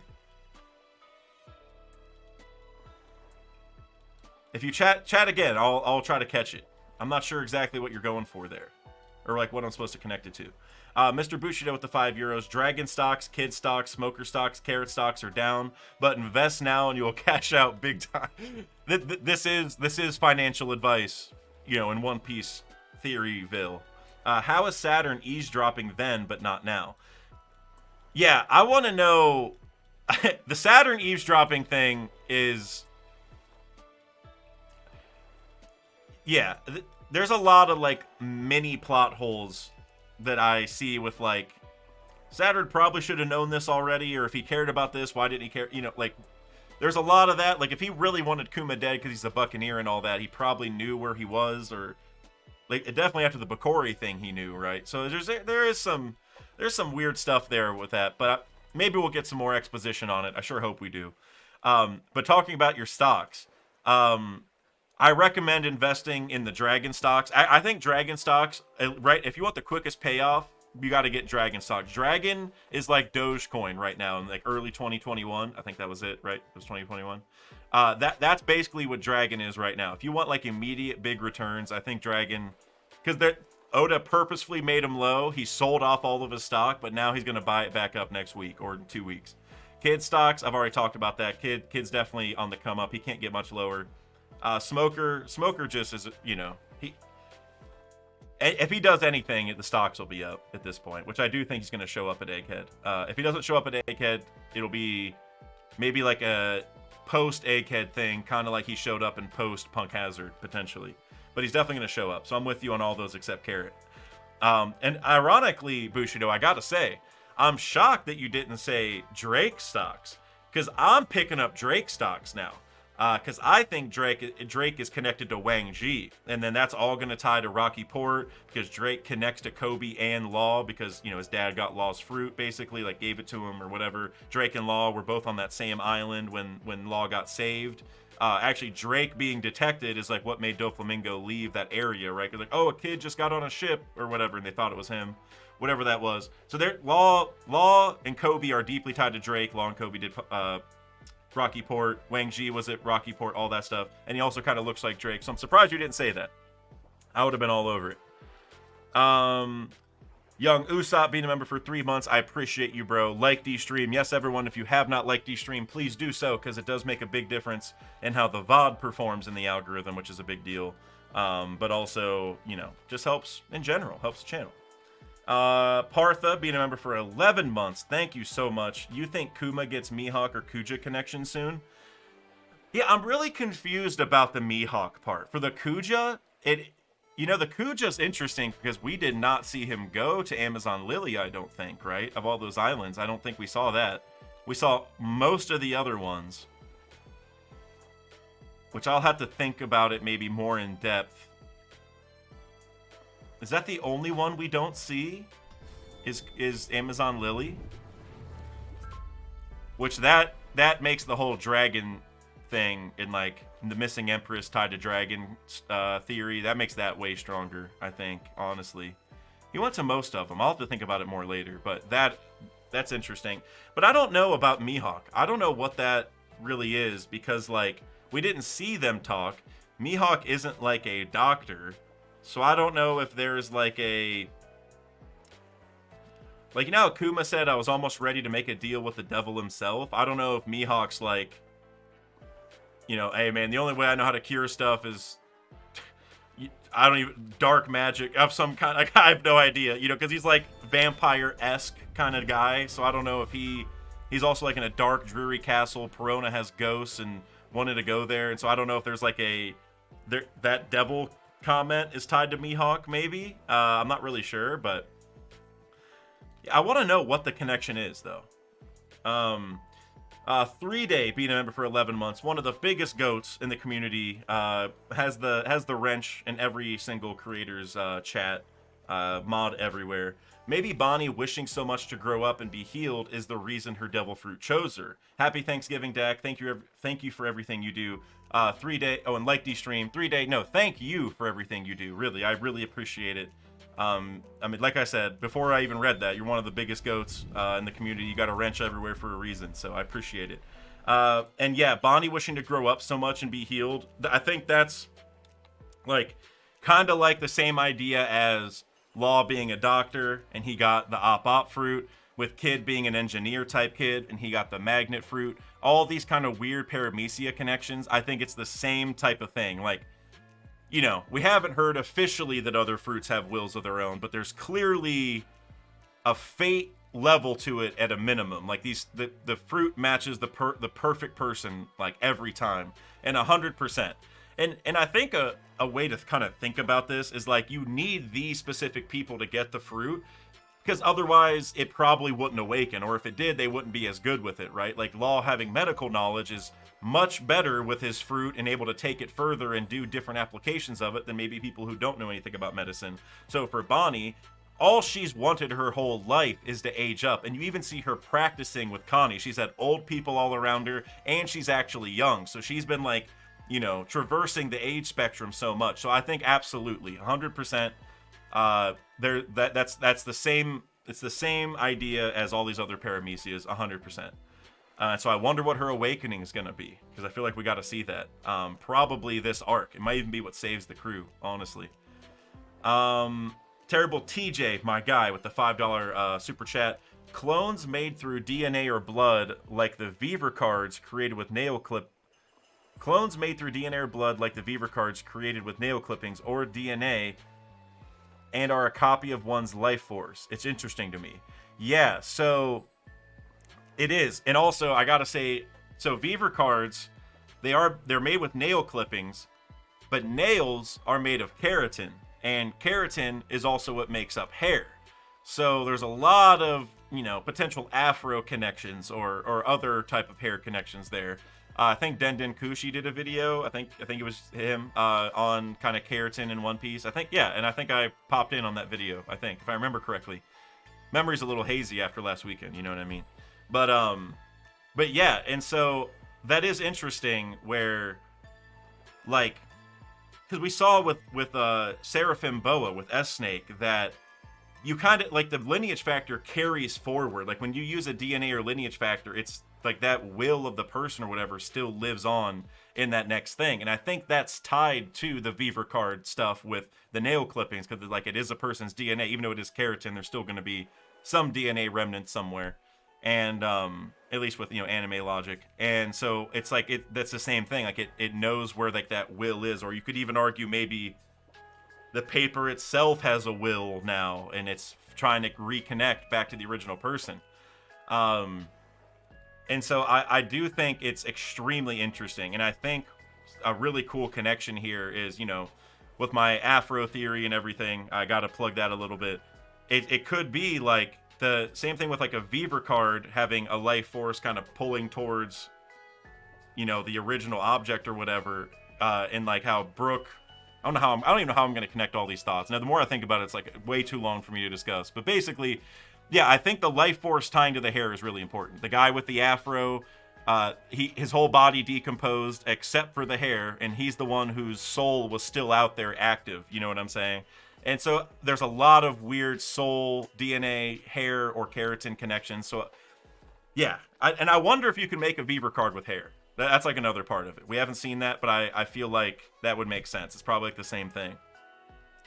If you chat again, I'll try to catch it. I'm not sure exactly what you're going for there, or like what I'm supposed to connect it to. Mr. Bushido with the €5. Dragon stocks, kid stocks, smoker stocks, carrot stocks are down, but invest now and you will cash out big time. This is financial advice, you know, in One Piece Theoryville. How is Saturn eavesdropping then, but not now? Yeah, I want to know. The Saturn eavesdropping thing is. Yeah, there's a lot of like mini plot holes that I see with like Saturn probably should have known this already, or if he cared about this, why didn't he care? You know, like there's a lot of that. Like if he really wanted Kuma dead because he's a Buccaneer and all that, he probably knew where he was, or like definitely after the Bakori thing he knew, right? So there's some weird stuff there with that, but maybe we'll get some more exposition on it. I sure hope we do. But talking about your stocks, I recommend investing in the Dragon stocks. I think Dragon stocks, right? If you want the quickest payoff, you got to get Dragon stocks. Dragon is like Dogecoin right now in like early 2021. I think that was it, right? It was 2021. That's basically what Dragon is right now. If you want like immediate big returns, I think Dragon, because Oda purposefully made him low. He sold off all of his stock, but now he's going to buy it back up next week or in 2 weeks. Kid stocks, I've already talked about that. Kid's definitely on the come up. He can't get much lower. Smoker just is, you know, if he does anything, the stocks will be up at this point, which I do think he's going to show up at Egghead. If he doesn't show up at Egghead, it'll be maybe like a post-Egghead thing, kind of like he showed up in post-Punk Hazard, potentially. But he's definitely going to show up, so I'm with you on all those except Carrot. And ironically, Bushido, I got to say, I'm shocked that you didn't say Drake stocks, because I'm picking up Drake stocks now. Because I think Drake is connected to Wang Ji, and then that's all going to tie to Rocky Port, because Drake connects to Kobe and Law, because, you know, his dad got Law's fruit, basically, like gave it to him or whatever. Drake and Law were both on that same island when Law got saved. Actually, Drake being detected is like what made Doflamingo leave that area, right? Because like, oh, a kid just got on a ship or whatever, and they thought it was him, whatever that was. So Law and Kobe are deeply tied to Drake. Law and Kobe did Rocky Port. Wang Ji was at Rocky Port, all that stuff. And he also kind of looks like Drake. So I'm surprised you didn't say that. I would have been all over it. Young Usopp being a member for 3 months. I appreciate you, bro. Like D-Stream. Yes, everyone, if you have not liked D-Stream, please do so, because it does make a big difference in how the VOD performs in the algorithm, which is a big deal. But also, you know, just helps in general. Helps the channel. Partha being a member for 11 months. Thank you so much. You think Kuma gets Mihawk or Kuja connection soon? Yeah, I'm really confused about the Mihawk part. For the Kuja, you know, the Kuja's interesting because we did not see him go to Amazon Lily, I don't think, right? Of all those islands, I don't think we saw that. We saw most of the other ones, which I'll have to think about it maybe more in depth. Is that the only one we don't see? Is Amazon Lily? Which that makes the whole dragon thing in like the missing empress tied to dragon theory, that makes that way stronger, I think, honestly. He went to most of them. I'll have to think about it more later, but that's interesting. But I don't know about Mihawk. I don't know what that really is, because like we didn't see them talk. Mihawk isn't like a doctor. So I don't know if there's like a... Like, you know how Kuma said I was almost ready to make a deal with the devil himself? I don't know if Mihawk's like, you know, hey man, the only way I know how to cure stuff is... I don't even... Dark magic of some kind. Like, I have no idea, you know, because he's like vampire-esque kind of guy. So I don't know if he's also like in a dark, dreary castle. Perona has ghosts and wanted to go there. And so I don't know if there's like a... that devil... comment is tied to Mihawk, maybe. I'm not really sure, but I want to know what the connection is, though. 3-Day being a member for 11 months, one of the biggest goats in the community, has the wrench in every single creator's chat, mod everywhere. Maybe Bonnie wishing so much to grow up and be healed is the reason her devil fruit chose her. Happy Thanksgiving, Dak. Thank you for everything you do. 3-Day, oh, and like D-Stream, 3-Day, no, thank you for everything you do, really, I really appreciate it. I mean, like I said, before I even read that, you're one of the biggest goats in the community. You got a wrench everywhere for a reason, so I appreciate it. And yeah, Bonnie wishing to grow up so much and be healed. I think that's like kind of like the same idea as Law being a doctor and he got the op fruit, with Kid being an engineer type kid and he got the magnet fruit. All these kind of weird paramecia connections. I think it's the same type of thing. Like, you know, we haven't heard officially that other fruits have wills of their own, but there's clearly a fate level to it at a minimum. Like the fruit matches the perfect person like every time, and 100%. And I think a way to kind of think about this is like you need these specific people to get the fruit, because otherwise it probably wouldn't awaken, or if it did, they wouldn't be as good with it, right? Like Law having medical knowledge is much better with his fruit and able to take it further and do different applications of it than maybe people who don't know anything about medicine. So for Bonnie, all she's wanted her whole life is to age up. And you even see her practicing with Connie. She's had old people all around her, and she's actually young. So she's been like, you know, traversing the age spectrum so much. So I think absolutely, 100%. That's the same. It's the same idea as all these other paramecias, 100%. So I wonder what her awakening is gonna be, because I feel like we got to see that. Probably this arc. It might even be what saves the crew, honestly. Terrible TJ, my guy, with the $5 super chat. Clones made through DNA or blood, like the Viver cards created with nail clip. Clones made through DNA or blood, like the Viver cards created with nail clippings or DNA, and are a copy of one's life force. It's interesting to me. Yeah, so it is. And also, I gotta say, so Viver cards, they're made with nail clippings, but nails are made of keratin, and keratin is also what makes up hair. So there's a lot of, you know, potential afro connections or other type of hair connections there. I think Denden Kushi did a video. I think it was him on kind of keratin in One Piece. I think, yeah, and I think I popped in on that video. I think, if I remember correctly. Memory's a little hazy after last weekend. You know what I mean? But yeah, and so that is interesting. Where, like, because we saw with Seraphim Boa with S Snake that you kind of like the lineage factor carries forward. Like when you use a DNA or lineage factor, it's like that will of the person or whatever still lives on in that next thing. And I think that's tied to the Viver card stuff with the nail clippings, because like it is a person's DNA, even though it is keratin, there's still going to be some DNA remnant somewhere. And at least with, you know, anime logic. And so it's like that's the same thing. Like it knows where like that will is, or you could even argue maybe the paper itself has a will now, and it's trying to reconnect back to the original person. And so I do think it's extremely interesting. And I think a really cool connection here is, you know, with my Afro theory and everything, I got to plug that a little bit. It could be like the same thing with like a Viver card having a life force kind of pulling towards, you know, the original object or whatever. And like how Brooke, I don't even know how I'm going to connect all these thoughts. Now, the more I think about it, it's like way too long for me to discuss. But basically, yeah, I think the life force tying to the hair is really important. The guy with the afro, his whole body decomposed except for the hair, and he's the one whose soul was still out there active. You know what I'm saying? And so there's a lot of weird soul, DNA, hair, or keratin connections. So, yeah. I wonder if you can make a Viver card with hair. That's like another part of it. We haven't seen that, but I feel like that would make sense. It's probably like the same thing.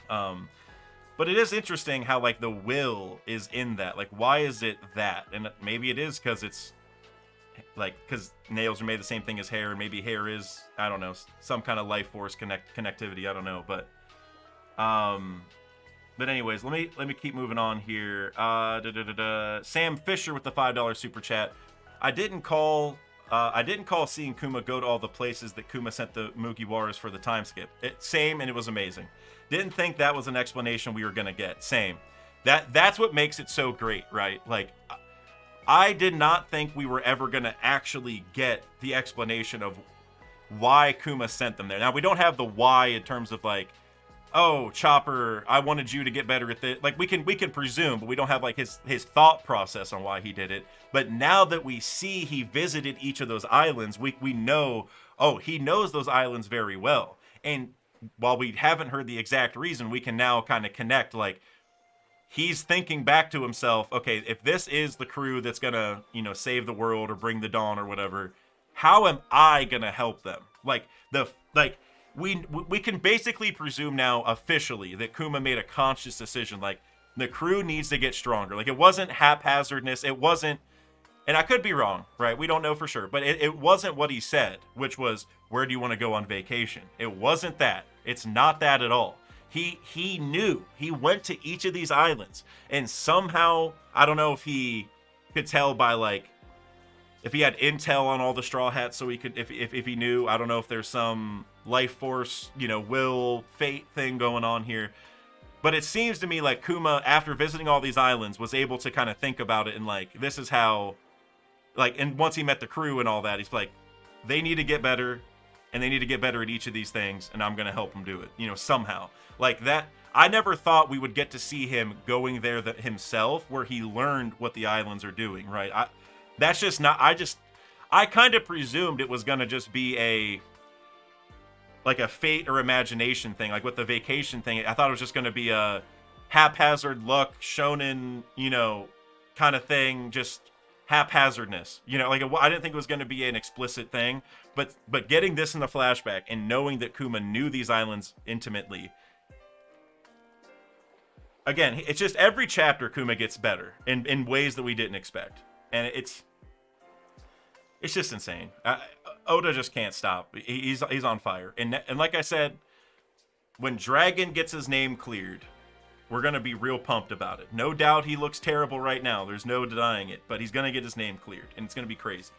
But it is interesting how, like, the will is in that. Like, why is it that? And maybe it is because it's, like, because nails are made the same thing as hair, and maybe hair is, I don't know, some kind of life force connectivity. I don't know, but anyways, let me keep moving on here. Sam Fisher with the $5 super chat. I didn't call seeing Kuma go to all the places that Kuma sent the Mugiwaras for the time skip. Same, and it was amazing. Didn't think that was an explanation we were gonna get. Same. That's what makes it so great, right? Like, I did not think we were ever gonna actually get the explanation of why Kuma sent them there. Now, we don't have the why in terms of like, oh, Chopper, I wanted you to get better at this. Like, we can presume, but we don't have like his thought process on why he did it. But now that we see he visited each of those islands, we know, oh, he knows those islands very well. And while we haven't heard the exact reason, we can now kind of connect, like, he's thinking back to himself, okay, if this is the crew that's gonna, you know, save the world or bring the dawn or whatever, how am I gonna help them? We can basically presume now officially that Kuma made a conscious decision. Like, the crew needs to get stronger. Like, it wasn't haphazardness. It wasn't, and I could be wrong, right? We don't know for sure, but it wasn't what he said, which was, where do you want to go on vacation? It wasn't that. It's not that at all. He knew. He went to each of these islands, and somehow, I don't know if he could tell by, like, if he had intel on all the Straw Hats, so he could, if he knew. I don't know if there's some life force, will, fate thing going on here. But it seems to me like Kuma, after visiting all these islands, was able to kind of think about it and, like, this is how, like, and once he met the crew and all that, he's like, they need to get better, and they need to get better at each of these things, and I'm going to help them do it, somehow. Like that, I never thought we would get to see him going there himself, where he learned what the islands are doing, right? That's just not, I kind of presumed it was going to just be a fate or imagination thing, like with the vacation thing. I thought it was just going to be a haphazard luck, shonen, kind of thing, just haphazardness, I didn't think it was going to be an explicit thing, but getting this in the flashback and knowing that Kuma knew these islands intimately, again, it's just every chapter Kuma gets better in ways that we didn't expect, and it's just insane. Oda just can't stop. He's on fire, and like I said, when Dragon gets his name cleared, we're going to be real pumped about it. No doubt he looks terrible right now. There's no denying it. But he's going to get his name cleared, and it's going to be crazy.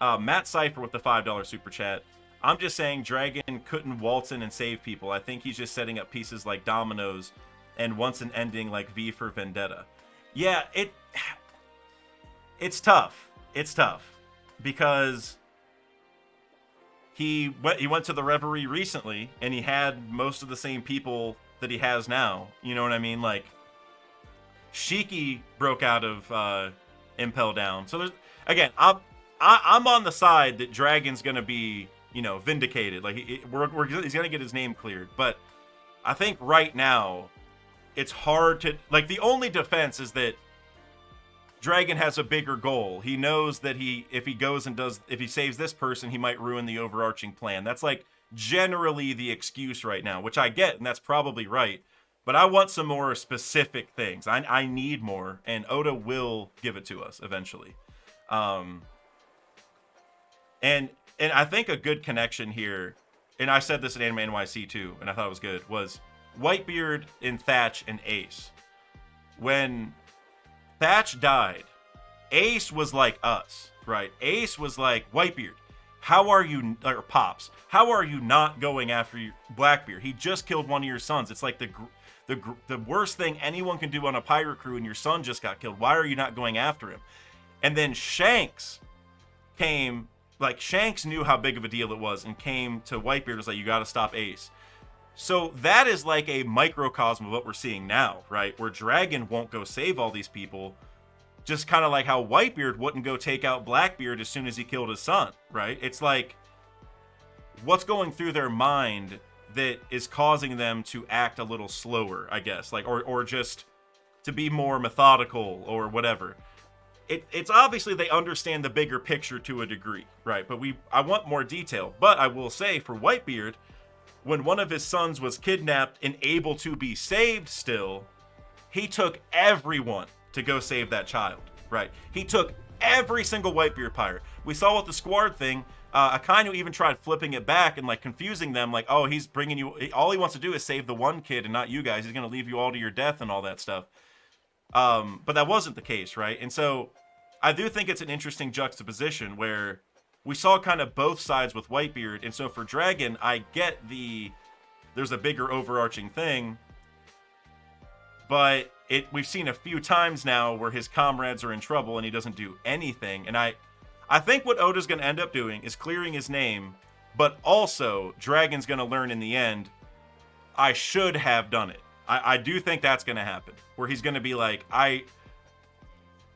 Matt Cypher with the $5 super chat. I'm just saying Dragon couldn't waltz in and save people. I think he's just setting up pieces like dominoes and wants an ending like V for Vendetta. Yeah, it's tough. It's tough. Because he went to the Reverie recently, and he had most of the same people that he has now. You know what I mean? Like, Shiki broke out of Impel Down. So there's, again, I'm on the side that Dragon's gonna be, vindicated. Like, he's gonna get his name cleared. But I think right now, it's hard to, like, the only defense is that Dragon has a bigger goal. He knows that if he saves this person, he might ruin the overarching plan. That's like generally the excuse right now, which I get, and that's probably right. But I want some more specific things. I need more, and Oda will give it to us eventually. And I think a good connection here, and I said this at Anime NYC too, and I thought it was good, was Whitebeard and Thatch and Ace. When Thatch died, Ace was like us, right? Ace was like, Whitebeard, how are you, or Pops, how are you not going after Blackbeard? He just killed one of your sons. It's like the worst thing anyone can do on a pirate crew, and your son just got killed. Why are you not going after him? And then Shanks came, like, Shanks knew how big of a deal it was and came to Whitebeard, was like, you got to stop Ace. So that is like a microcosm of what we're seeing now, right? Where Dragon won't go save all these people, just kind of like how Whitebeard wouldn't go take out Blackbeard as soon as he killed his son, right? It's like, what's going through their mind that is causing them to act a little slower, I guess, like, or just to be more methodical or whatever. It's obviously they understand the bigger picture to a degree, right? But I want more detail. But I will say, for Whitebeard, when one of his sons was kidnapped and able to be saved still, he took everyone to go save that child, right? He took every single Whitebeard pirate. We saw with the Squad thing, Akainu even tried flipping it back and, like, confusing them, like, oh, he's bringing you, all he wants to do is save the one kid and not you guys. He's going to leave you all to your death and all that stuff. But that wasn't the case, right? And so I do think it's an interesting juxtaposition where we saw kind of both sides with Whitebeard, and so for Dragon, I get there's a bigger overarching thing, but we've seen a few times now where his comrades are in trouble and he doesn't do anything, and I think what Oda's going to end up doing is clearing his name, but also Dragon's going to learn in the end, I should have done it. I do think that's going to happen, where he's going to be like,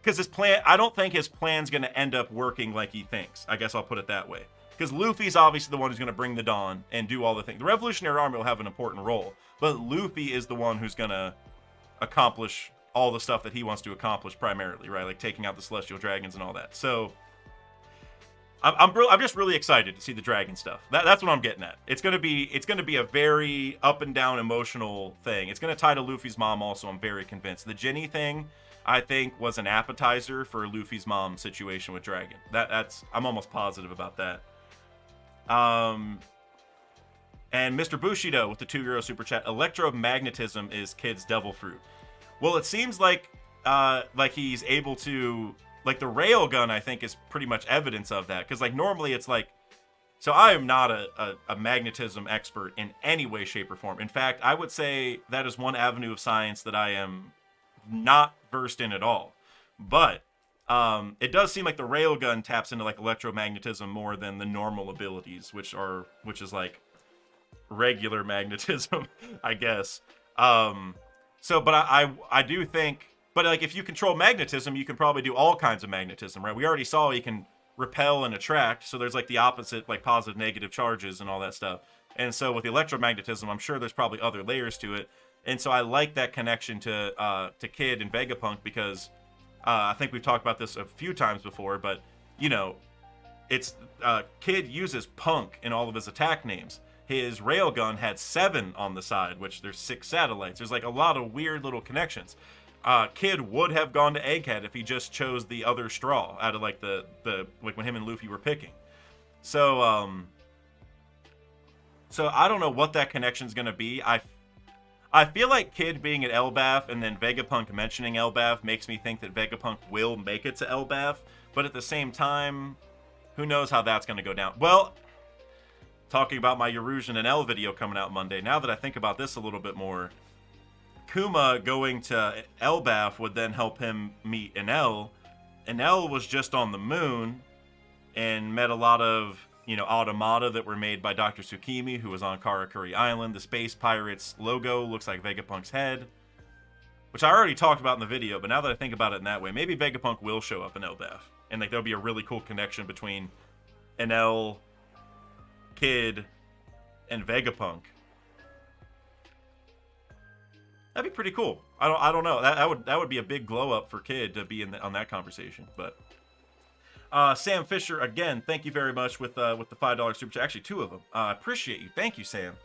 because his plan, I don't think his plan's going to end up working like he thinks. I guess I'll put it that way. Because Luffy's obviously the one who's going to bring the dawn and do all the things. The Revolutionary Army will have an important role, but Luffy is the one who's going to accomplish all the stuff that he wants to accomplish primarily, right? Like taking out the Celestial Dragons and all that. So I'm just really excited to see the dragon stuff. That's what I'm getting at. It's gonna be a very up and down emotional thing. It's gonna tie to Luffy's mom also. I'm very convinced. The Ginny thing, I think, was an appetizer for Luffy's mom situation with Dragon. I'm almost positive about that. And Mr. Bushido with the €2 super chat. Electromagnetism is Kid's devil fruit. Well, it seems like he's able to. Like, the railgun, I think, is pretty much evidence of that. Because, like, normally it's like... So I am not a magnetism expert in any way, shape, or form. In fact, I would say that is one avenue of science that I am not versed in at all. But it does seem like the railgun taps into, like, electromagnetism more than the normal abilities, which is, like, regular magnetism, I guess. But I do think... But, like, if you control magnetism, you can probably do all kinds of magnetism, right? We already saw you can repel and attract, so there's, like, the opposite, like, positive, negative charges and all that stuff. And so with the electromagnetism, I'm sure there's probably other layers to it. And so I like that connection to Kid and Vegapunk because I think we've talked about this a few times before, but, you know, it's Kid uses Punk in all of his attack names. His railgun had 7 on the side, which there's 6 satellites. There's, like, a lot of weird little connections. Kid would have gone to Egghead if he just chose the other straw out of, like, the like when him and Luffy were picking. So I don't know what that connection's gonna be. I feel like Kid being at Elbaf and then Vegapunk mentioning Elbaf makes me think that Vegapunk will make it to Elbaf, but at the same time, who knows how that's gonna go down. Well, talking about my Erusian and L video coming out Monday, now that I think about this a little bit more, Kuma going to Elbaf would then help him meet Enel. Enel was just on the moon and met a lot of, you know, automata that were made by Dr. Tsukimi, who was on Karakuri Island. The Space Pirates logo looks like Vegapunk's head, which I already talked about in the video, but now that I think about it in that way, maybe Vegapunk will show up in Elbaf. And, like, there'll be a really cool connection between Enel, Kid, and Vegapunk. That'd be pretty cool. I don't know. That would be a big glow up for Kid to be on that conversation. But Sam Fisher again, thank you very much with the $5 super chat. Actually, 2 of them. Appreciate you. Thank you, Sam.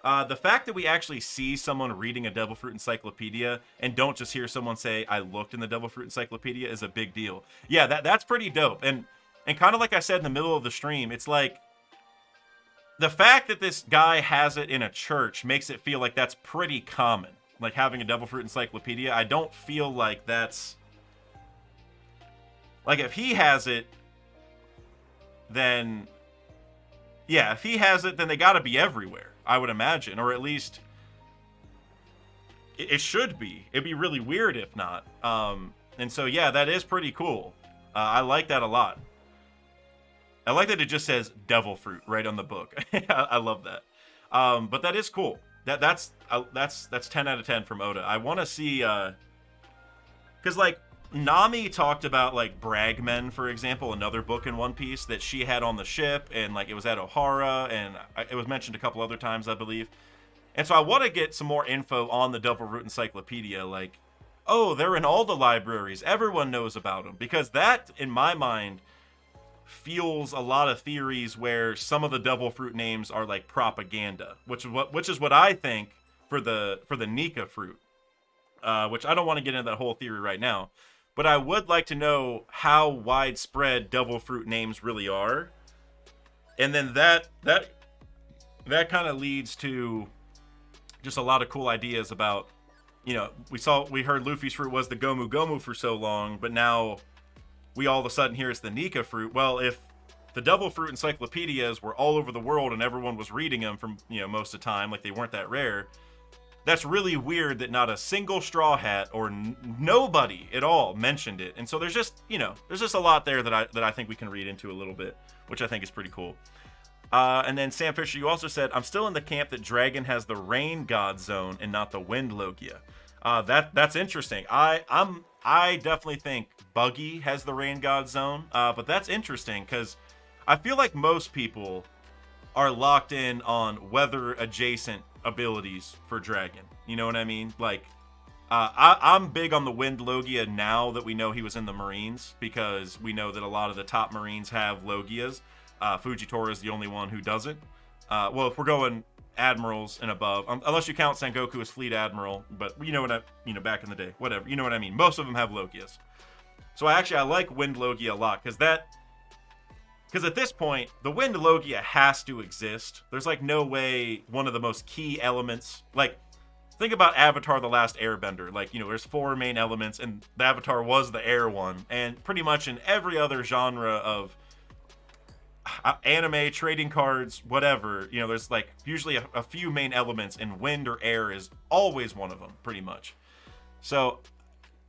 The fact that we actually see someone reading a Devil Fruit Encyclopedia and don't just hear someone say, "I looked in the Devil Fruit Encyclopedia," is a big deal. Yeah, that's pretty dope. And kind of like I said in the middle of the stream, it's like the fact that this guy has it in a church makes it feel like that's pretty common. Like, having a Devil Fruit Encyclopedia, I don't feel like that's... Like, if he has it, then... Yeah, if he has it, then they gotta be everywhere, I would imagine. Or at least... It should be. It'd be really weird if not. And so, yeah, that is pretty cool. I like that a lot. I like that it just says Devil Fruit right on the book. I love that. But that is cool. That's 10 out of 10 from Oda. I want to see, because, like, Nami talked about, like, Bragmen, for example, another book in One Piece that she had on the ship, and, like, it was at Ohara, and it was mentioned a couple other times, I believe. And so I want to get some more info on the Devil Fruit Encyclopedia, like, oh, they're in all the libraries, everyone knows about them, because that, in my mind, fuels a lot of theories where some of the Devil Fruit names are like propaganda, which is what I think for the Nika fruit, which I don't want to get into that whole theory right now, but I would like to know how widespread Devil Fruit names really are, and then that kind of leads to just a lot of cool ideas about, you know, we heard Luffy's fruit was the Gomu Gomu for so long, but now we all of a sudden hear it's the Nika fruit. Well, if the Devil Fruit Encyclopedias were all over the world and everyone was reading them from, you know, most of the time, like they weren't that rare, that's really weird that not a single Straw Hat or nobody at all mentioned it. And so there's just, you know, there's just a lot there that I think we can read into a little bit, which I think is pretty cool. And then Sam Fisher, you also said, I'm still in the camp that Dragon has the Rain God Zone and not the Wind Logia. That's interesting. I definitely think Buggy has the Rain God Zone, but that's interesting because I feel like most people are locked in on weather adjacent abilities for Dragon. You know what I mean? Like, I'm big on the Wind Logia now that we know he was in the Marines, because we know that a lot of the top Marines have Logias. Fujitora is the only one who doesn't. Well, if we're going admirals and above, unless you count Sengoku as fleet admiral, but you know what back in the day, whatever, you know what I mean. Most of them have Logias. So I like Wind Logia a lot, because at this point, the Wind Logia has to exist. There's like no way one of the most key elements, like, think about Avatar: The Last Airbender. Like, there's 4 main elements, and the Avatar was the air one. And pretty much in every other genre of anime, trading cards, whatever, there's like usually a few main elements, and wind or air is always one of them, pretty much. So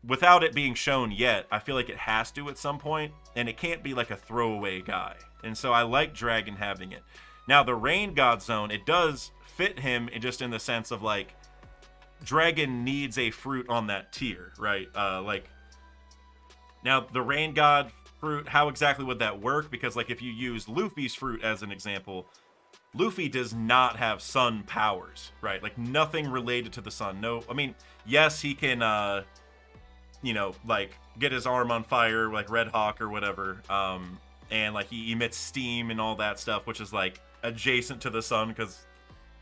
without it being shown yet, I feel like it has to at some point, and it can't be like a throwaway guy. And so I like Dragon having it. Now, the Rain God Zone, it does fit him just in the sense of like, Dragon needs a fruit on that tier, right? Now the Rain God fruit, how exactly would that work? Because like if you use Luffy's fruit as an example, Luffy does not have sun powers, right? Like nothing related to the sun. No, I mean, yes, he can, like get his arm on fire, like Red Hawk or whatever. And like he emits steam and all that stuff, which is like adjacent to the sun because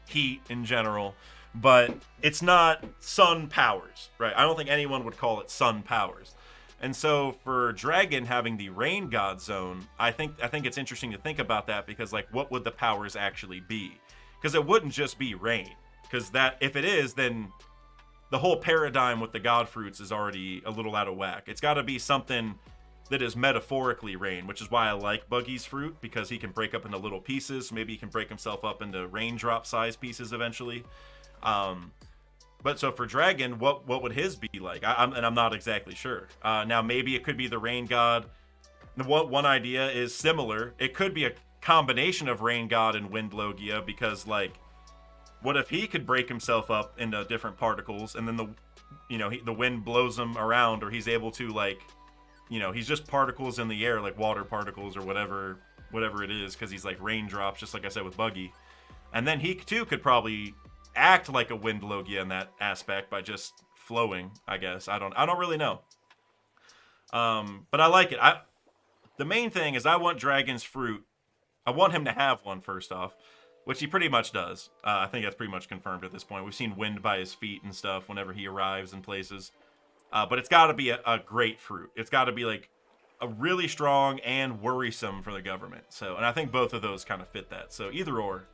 heat in general. But it's not sun powers, right? I don't think anyone would call it sun powers. And so for Dragon having the Rain God Zone, I think it's interesting to think about that, because like, what would the powers actually be? Because it wouldn't just be rain, because that, if it is, then the whole paradigm with the God Fruits is already a little out of whack. It's got to be something that is metaphorically rain, which is why I like Buggy's fruit, because he can break up into little pieces. Maybe he can break himself up into raindrop size pieces eventually. But so for Dragon, what would his be like? I'm not exactly sure. Now maybe it could be the Rain God. One idea is similar. It could be a combination of Rain God and Wind Logia, because like, what if he could break himself up into different particles, and then the wind blows him around, or he's able to like, he's just particles in the air, like water particles or whatever it is, because he's like raindrops, just like I said with Buggy. And then he too could probably act like a Wind Logia in that aspect by just flowing, I guess. I don't really know. But I like it. The main thing is I want Dragon's fruit. I want him to have one, first off, which he pretty much does. I think that's pretty much confirmed at this point. We've seen wind by his feet and stuff whenever he arrives in places. But it's got to be a great fruit. It's got to be like a really strong and worrisome for the government. So, and I think both of those kind of fit that. So either or.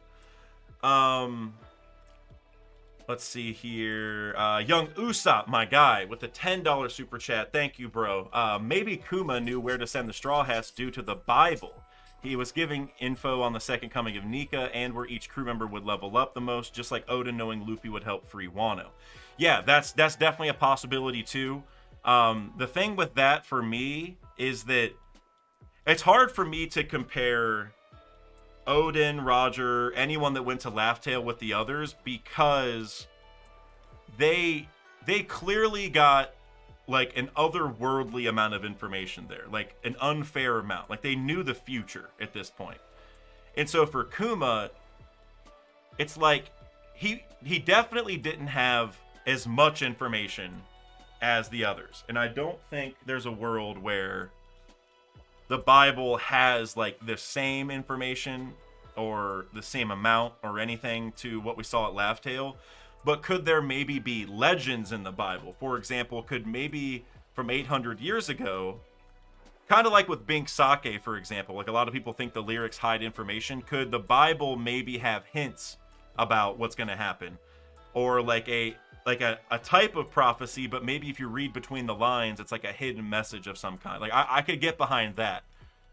Let's see here. Young Usopp, my guy, with the $10 super chat. Thank you, bro. Maybe Kuma knew where to send the Straw Hats due to the Bible. He was giving info on the second coming of Nika and where each crew member would level up the most, just like Oden knowing Luffy would help free Wano. Yeah, that's definitely a possibility too. The thing with that for me is that it's hard for me to compare Odin, Roger, anyone that went to Laugh Tale with the others, because they clearly got like an otherworldly amount of information there, like an unfair amount. Like they knew the future at this point. And so for Kuma, it's like he definitely didn't have as much information as the others. And I don't think there's a world where the Bible has like the same information or the same amount or anything to what we saw at Laugh Tale. But could there maybe be legends in the Bible? For example, could maybe from 800 years ago, kind of like with Bink Sake, for example, like a lot of people think the lyrics hide information. Could the Bible maybe have hints about what's going to happen? Or like a type of prophecy, but maybe if you read between the lines, it's like a hidden message of some kind. Like I could get behind that.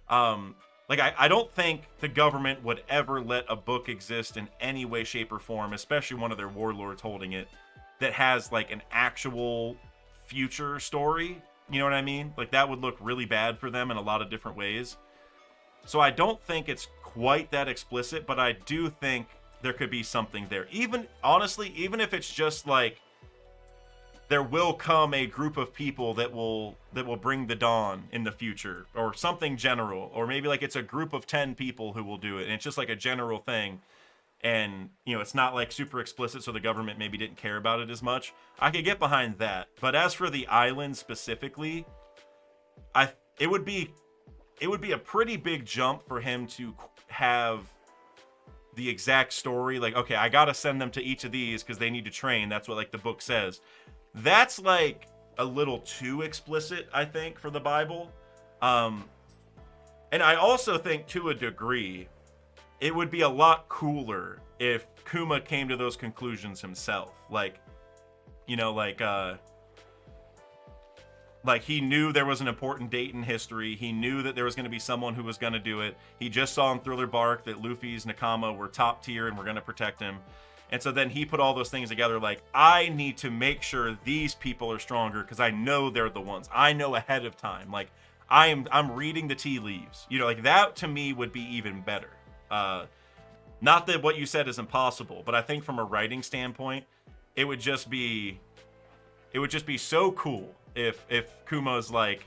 I don't think the government would ever let a book exist in any way, shape, or form, especially one of their warlords holding it, that has like an actual future story. You know what I mean? Like that would look really bad for them in a lot of different ways. So I don't think it's quite that explicit, but I do think there could be something there. Even if it's just like there will come a group of people that will bring the dawn in the future, or something general, or maybe like it's a group of 10 people who will do it, and it's just like a general thing. and you know, it's not like super explicit, so the government maybe didn't care about it as much. I could get behind that. But as for the island specifically, it would be a pretty big jump for him to have the exact story. Like, okay, I gotta send them to each of these because they need to train. That's what like the book says. That's like a little too explicit, I think, for the Bible. And I also think, to a degree, it would be a lot cooler if Kuma came to those conclusions himself. Like, you know, like he knew there was an important date in history. He knew that there was going to be someone who was going to do it. He just saw in Thriller Bark that Luffy's Nakama were top tier and were going to protect him. And so then he put all those things together like, I need to make sure these people are stronger because I know they're the ones. I know ahead of time. Like, I'm reading the tea leaves. You know, like that to me would be even better. Not that what you said is impossible, but I think from a writing standpoint, it would just be so cool if Kuma's like,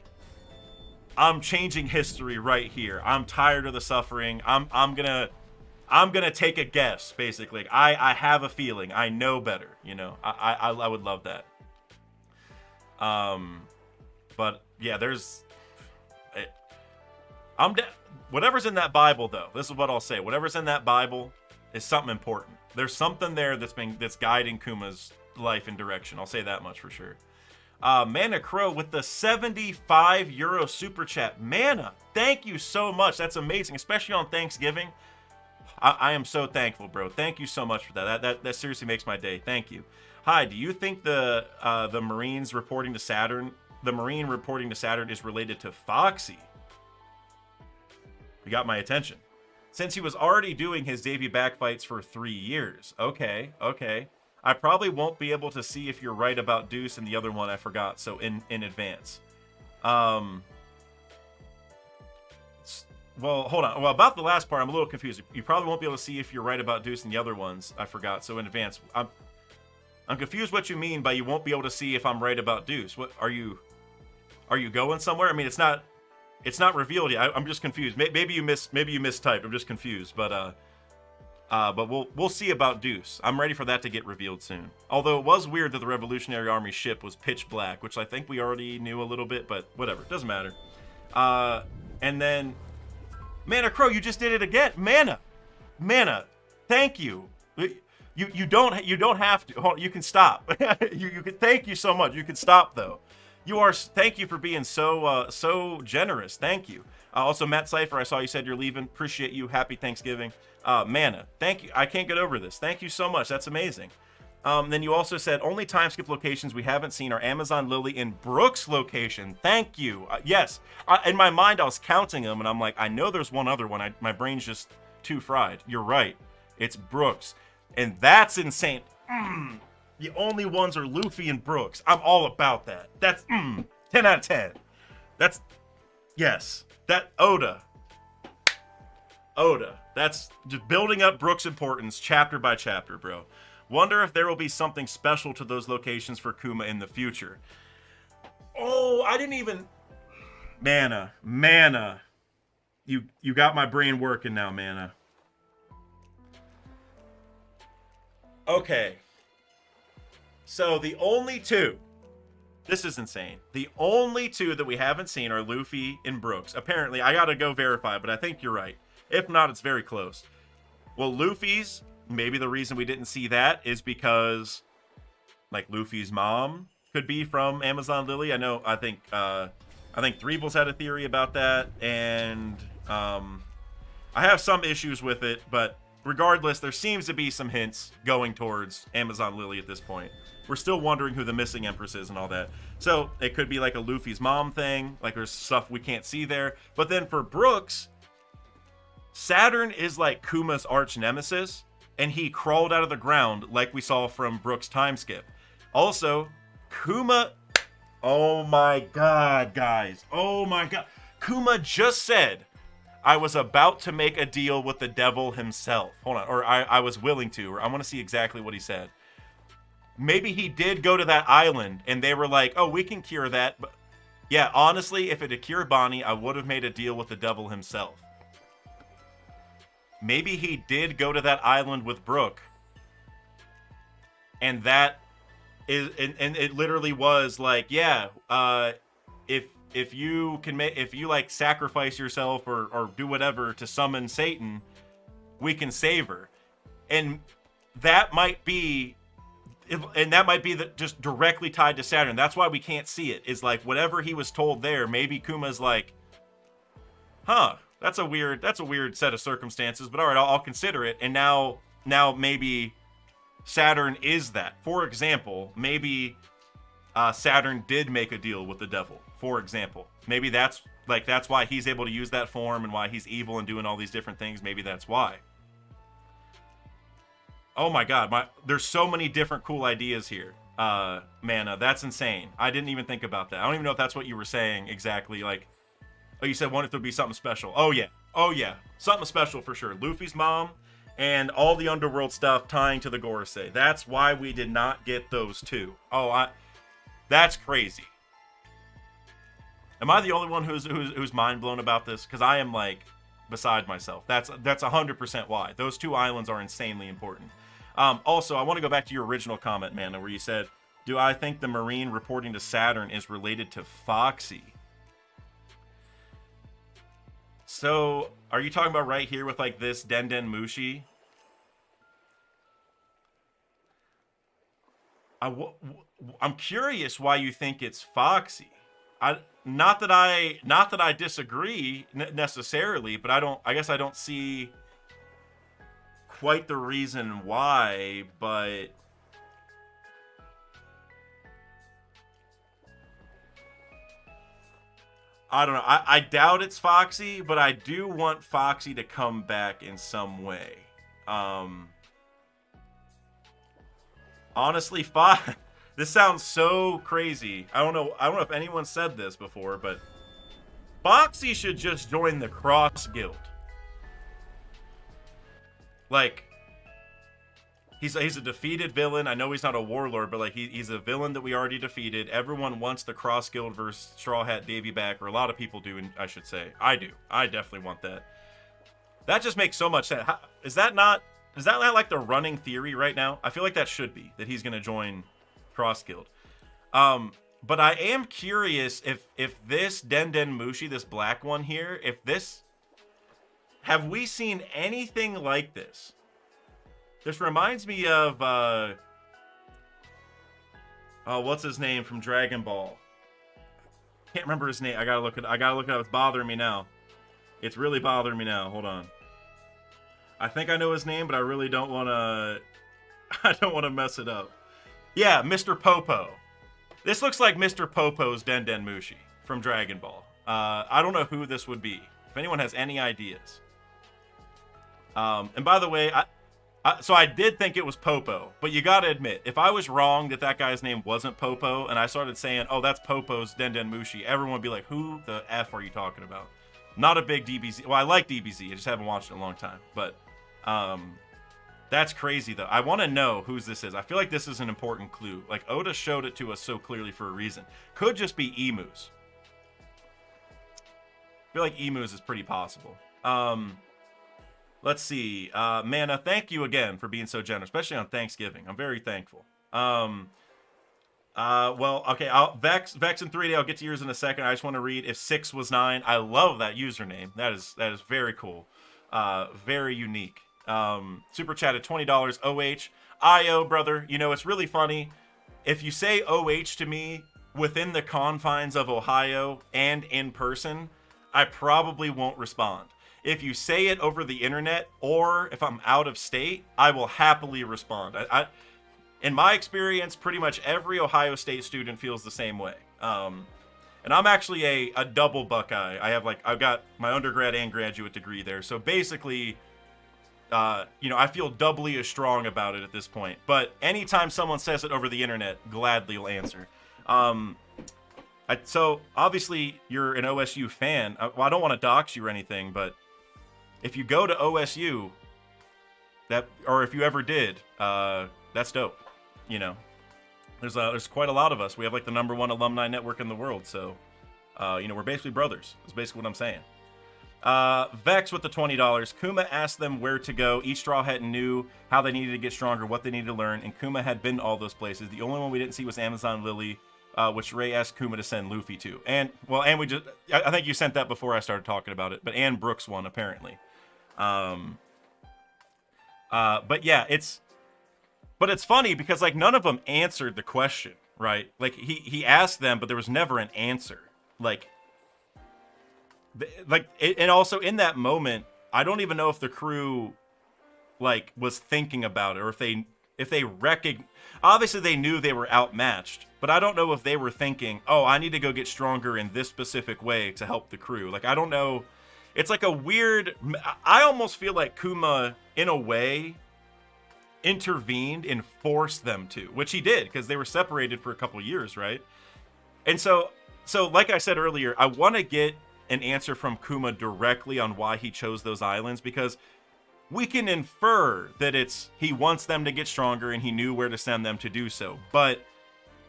I'm changing history right here. I'm tired of the suffering. I'm gonna take a guess, basically. I have a feeling. I know better. You know, I would love that. But yeah, whatever's in that Bible, though. This is what I'll say. Whatever's in that Bible is something important. There's something there that's guiding Kuma's life and direction. I'll say that much for sure. Mana Crow with the 75 euro super chat. Mana, thank you so much. That's amazing, especially on Thanksgiving. I am so thankful, bro. Thank you so much for that. That seriously makes my day. Thank you. Hi, do you think the Marine reporting to Saturn is related to Foxy? You got my attention. Since he was already doing his Davy backfights for 3 years. Okay. I probably won't be able to see if you're right about Deuce and the other one I forgot, so in advance. Well, hold on. Well, about the last part, I'm a little confused. You probably won't be able to see if you're right about Deuce and the other ones I forgot, so in advance. I'm confused what you mean by you won't be able to see if I'm right about Deuce. What are you going somewhere? I mean, it's not revealed yet. I'm just confused. Maybe you mistyped. I'm just confused, but we'll see about Deuce. I'm ready for that to get revealed soon. Although it was weird that the Revolutionary Army ship was pitch black, which I think we already knew a little bit, but whatever, it doesn't matter. And then Mana Crow, you just did it again. Mana, thank you. You don't have to. Hold on, you can stop. you can. Thank you so much. You can stop though. Thank you for being so generous. Thank you. Also, Matt Cypher, I saw you said you're leaving. Appreciate you. Happy Thanksgiving. Mana, thank you. I can't get over this. Thank you so much. That's amazing. Then you also said only time skip locations we haven't seen are Amazon Lily and Brooks location. Thank you. Yes. In my mind, I was counting them, and I'm like, I know there's one other one. My brain's just too fried. You're right. It's Brooks. And that's insane. The only ones are Luffy and Brooks. I'm all about that. That's 10 out of 10. That's, yes. That Oda. That's just building up Brooks' importance chapter by chapter, bro. Wonder if there will be something special to those locations for Kuma in the future. Oh, I didn't even... Mana. You got my brain working now, Mana. Okay. So the only two... This is insane. The only two that we haven't seen are Luffy and Brooks. Apparently, I gotta go verify, but I think you're right. If not, it's very close. Well, Luffy's, maybe the reason we didn't see that is because, like, Luffy's mom could be from Amazon Lily. I think Threebles had a theory about that, and I have some issues with it, but regardless, there seems to be some hints going towards Amazon Lily at this point. We're still wondering who the missing Empress is and all that. So it could be like a Luffy's mom thing, like there's stuff we can't see there. But then for Brooks, Saturn is like Kuma's arch nemesis, and he crawled out of the ground like we saw from Brooks' time skip. Also, Kuma, oh my god, guys, oh my god. Kuma just said, I was about to make a deal with the devil himself. Hold on, or I was willing to, or I want to see exactly what he said. Maybe he did go to that island, and they were like, oh, we can cure that. But yeah, honestly, if it had cured Bonnie, I would have made a deal with the devil himself. maybe he did go to that island with Brooke, and that is, and it literally was like, yeah, if you can make, if you like sacrifice yourself or do whatever to summon Satan, we can save her. And that might be, just directly tied to Saturn. That's why we can't see it, is like whatever he was told there, maybe Kuma's like, huh, that's a weird set of circumstances, but all right, I'll consider it. And now maybe Saturn is that. For example, maybe Saturn did make a deal with the devil. For example, maybe that's why he's able to use that form and why he's evil and doing all these different things. Maybe that's why. Oh my God, there's so many different cool ideas here. Mana, that's insane. I didn't even think about that. I don't even know if that's what you were saying exactly. Like, oh, you said one if there'd be something special. Oh yeah, something special for sure. Luffy's mom and all the underworld stuff tying to the Gorosei. That's why we did not get those two. Oh, that's crazy. Am I the only one who's mind blown about this? Because I am like beside myself. That's 100% why. Those two islands are insanely important. Also, I want to go back to your original comment, Mana, where you said, do I think the Marine reporting to Saturn is related to Foxy? So, are you talking about right here with like this Den Mushi? I'm curious why you think it's Foxy. Not that I disagree necessarily, but I guess I don't see quite the reason why, but I don't know. I doubt it's Foxy, but I do want Foxy to come back in some way. Honestly, this sounds so crazy. I don't know if anyone said this before, but Foxy should just join the Cross Guild. Like, he's a defeated villain. I know he's not a warlord, but like he's a villain that we already defeated. Everyone wants the Cross Guild versus Straw Hat Davy back, or a lot of people do, and I should say. I do. I definitely want that. That just makes so much sense. Is that not like the running theory right now? I feel like that should be, that he's going to join Cross Guild. But I am curious if this Den Mushi, this black one here, have we seen anything like this? This reminds me of, what's his name from Dragon Ball? Can't remember his name. I gotta look it up. It's bothering me now. It's really bothering me now. Hold on. I think I know his name, but I really don't want to. I don't want to mess it up. Yeah, Mr. Popo. This looks like Mr. Popo's Den Mushi from Dragon Ball. I don't know who this would be. If anyone has any ideas. And by the way, so I did think it was Popo, but you gotta admit, if I was wrong that guy's name wasn't Popo, and I started saying, oh, that's Popo's Den Mushi, everyone would be like, who the F are you talking about? Not a big DBZ. Well, I like DBZ. I just haven't watched it in a long time. But that's crazy, though. I want to know whose this is. I feel like this is an important clue. Like, Oda showed it to us so clearly for a reason. Could just be Emus. I feel like Emus is pretty possible. Let's see. Mana, thank you again for being so generous, especially on Thanksgiving. I'm very thankful. Well, okay. Vex and 3D, I'll get to yours in a second. I just want to read if 6 was 9. I love that username. That is very cool. Very unique. Super chat at $20. OH. IO, brother. You know, it's really funny. If you say OH to me within the confines of Ohio and in person, I probably won't respond. If you say it over the internet, or if I'm out of state, I will happily respond. In my experience, pretty much every Ohio State student feels the same way. And I'm actually a double Buckeye. I've got my undergrad and graduate degree there. So basically, I feel doubly as strong about it at this point. But anytime someone says it over the internet, gladly will answer. So obviously you're an OSU fan. Well, I don't want to dox you or anything, but if you go to OSU, or if you ever did, that's dope. You know, there's quite a lot of us. We have like the #1 alumni network in the world. So, we're basically brothers. That's basically what I'm saying. Vex with the $20. Kuma asked them where to go. Each Straw Hat knew how they needed to get stronger, what they needed to learn, and Kuma had been to all those places. The only one we didn't see was Amazon Lily, which Ray asked Kuma to send Luffy to. And we just, I think you sent that before I started talking about it, but Ann Brooks won apparently. But yeah, it's funny because like none of them answered the question, right? Like he asked them, but there was never an answer. And also in that moment, I don't even know if the crew like was thinking about it or if they obviously they knew they were outmatched, but I don't know if they were thinking, oh, I need to go get stronger in this specific way to help the crew. Like, I don't know. It's like a weird, I almost feel like Kuma in a way intervened and forced them to, which he did because they were separated for a couple years, right? And so like I said earlier, I want to get an answer from Kuma directly on why he chose those islands, because we can infer that he wants them to get stronger and he knew where to send them to do so. But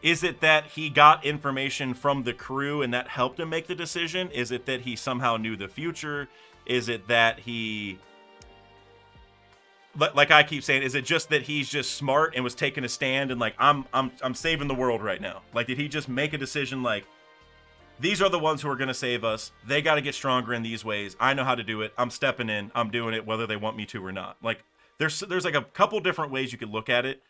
is it that he got information from the crew and that helped him make the decision? Is it that he somehow knew the future? Is it that he, like I keep saying, is it just that he's just smart and was taking a stand and like, I'm saving the world right now? Like, did he just make a decision like, these are the ones who are going to save us. They got to get stronger in these ways. I know how to do it. I'm stepping in. I'm doing it whether they want me to or not. Like, there's like a couple different ways you could look at it.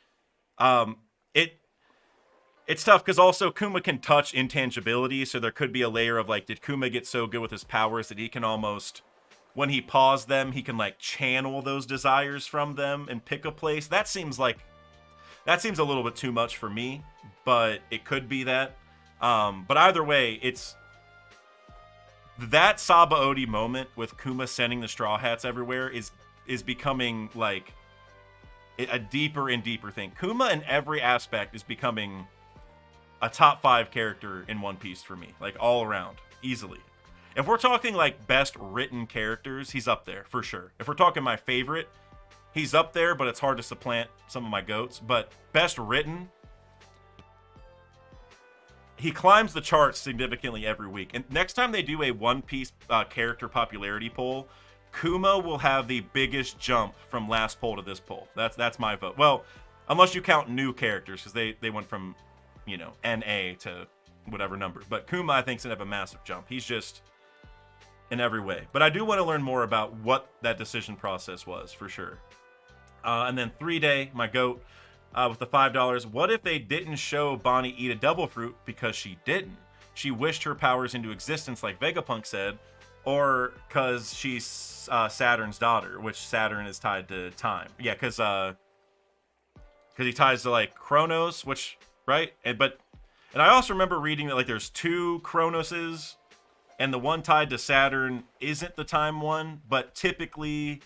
It's tough because also Kuma can touch intangibility, so there could be a layer of like, did Kuma get so good with his powers that he can almost, when he paused them, he can like channel those desires from them and pick a place? That seems a little bit too much for me, but it could be that. But either way, it's that Sabaody moment with Kuma sending the Straw Hats everywhere is becoming like a deeper and deeper thing. Kuma in every aspect is becoming a top 5 character in One Piece for me, like all around, easily. If we're talking like best written characters, he's up there for sure. If we're talking my favorite, he's up there, but it's hard to supplant some of my goats. But best written, he climbs the charts significantly every week. And next time they do a One Piece character popularity poll, Kuma will have the biggest jump from last poll to this poll. That's my vote. Well, unless you count new characters, because they went from, NA to whatever number. But Kuma, I think, is going to have a massive jump. He's just in every way. But I do want to learn more about what that decision process was, for sure. And then 3-Day, my goat, with the $5. What if they didn't show Bonnie eat a devil fruit because she didn't? She wished her powers into existence like Vegapunk said, or because she's Saturn's daughter, which Saturn is tied to time. Yeah, because he ties to like Kronos, which, right? And I also remember reading that like there's 2 Kronoses, and the one tied to Saturn isn't the time one, but typically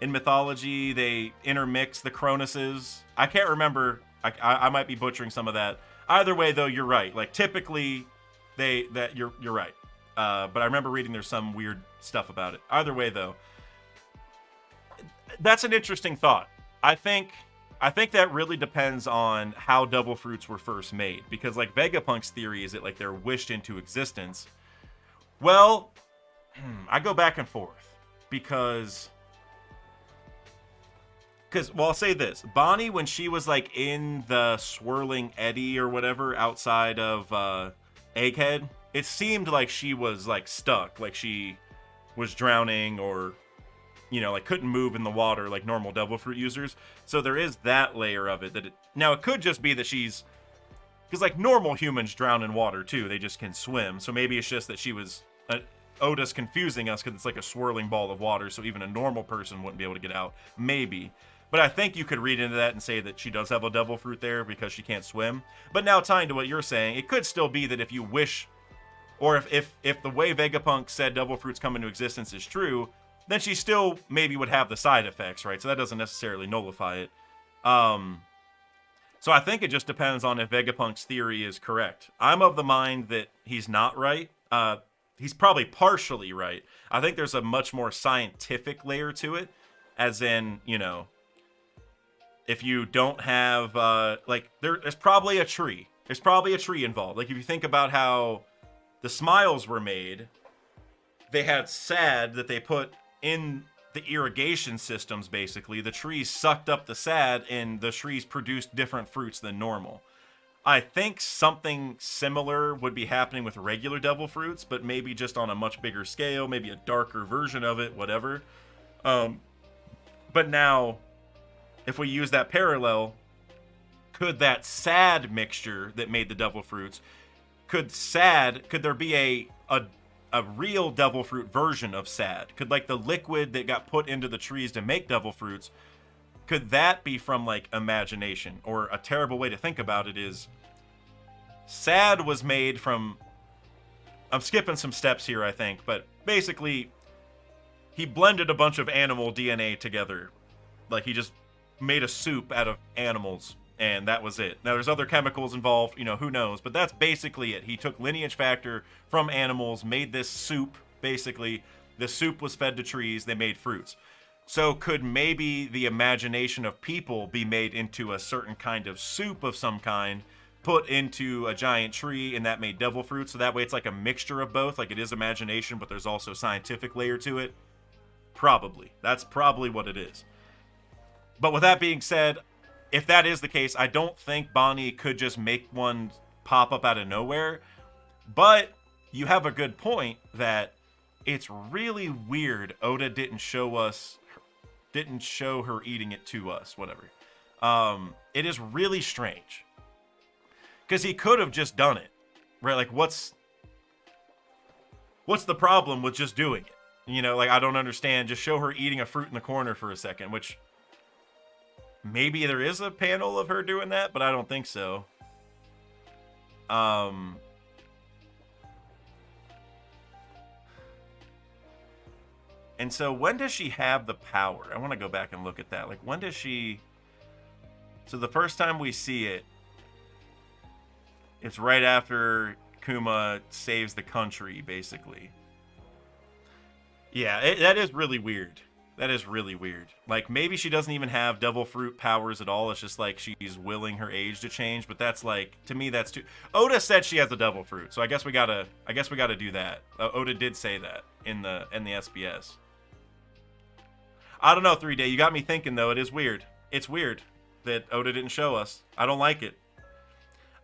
in mythology, they intermix the Kronoses. I can't remember. I might be butchering some of that. Either way, though, you're right. Like, typically, you're right. But I remember reading there's some weird stuff about it. Either way, though, that's an interesting thought. I think that really depends on how devil fruits were first made. Because, like, Vegapunk's theory is that, like, they're wished into existence. Well, I go back and forth. Because, well, I'll say this. Bonnie, when she was, like, in the swirling eddy or whatever outside of Egghead, it seemed like she was, like, stuck. Like, she was drowning or, like, couldn't move in the water like normal devil fruit users. So there is that layer of it. Now, it could just be that she's... Because, like, normal humans drown in water, too. They just can swim. So maybe it's just that she was... Oda's confusing us because it's like a swirling ball of water, so even a normal person wouldn't be able to get out. Maybe. But I think you could read into that and say that she does have a devil fruit there because she can't swim. But now tying to what you're saying, it could still be that if you wish, or if the way Vegapunk said devil fruits come into existence is true, then she still maybe would have the side effects, right? So that doesn't necessarily nullify it. So I think it just depends on if Vegapunk's theory is correct. I'm of the mind that he's not right. He's probably partially right. I think there's a much more scientific layer to it, as in, if you don't have, there's probably a tree. There's probably a tree involved. Like, if you think about how the smiles were made, they had sad that they put in the irrigation systems, basically. The trees sucked up the sad, and the trees produced different fruits than normal. I think something similar would be happening with regular devil fruits, but maybe just on a much bigger scale, maybe a darker version of it, whatever. But now, if we use that parallel, could that sad mixture that made the devil fruits, could there be a real devil fruit version of sad? Could, like, the liquid that got put into the trees to make devil fruits, could that be from, like, imagination? Or a terrible way to think about it is, sad was made from, I'm skipping some steps here, I think, but basically, he blended a bunch of animal DNA together. Like, he just made a soup out of animals, and that was it. Now, there's other chemicals involved, you know, who knows, but that's basically it. He took lineage factor from animals, made this soup, basically. The soup was fed to trees, they made fruits. So could maybe the imagination of people be made into a certain kind of soup of some kind, put into a giant tree, and that made devil fruit? So that way it's like a mixture of both, like it is imagination, but there's also a scientific layer to it? Probably. That's probably what it is. But with that being said, if that is the case, I don't think Bonnie could just make one pop up out of nowhere. But you have a good point that it's really weird Oda didn't show her eating it to us, whatever. It is really strange. Because he could have just done it, right? Like, what's the problem with just doing it? You know, like, I don't understand. Just show her eating a fruit in the corner for a second, which maybe there is a panel of her doing that, but I don't think so. And so when does she have the power? I want to go back and look at that. Like, when does she... So the first time we see it, it's right after Kuma saves the country, basically. Yeah, that is really weird. That is really weird. Like, maybe she doesn't even have devil fruit powers at all. It's just like she's willing her age to change. But that's like, to me, that's too... Oda said she has the devil fruit, so I guess we gotta do that. Oda did say that in the SBS. I don't know, 3-Day. You got me thinking, though. It is weird. It's weird that Oda didn't show us. I don't like it.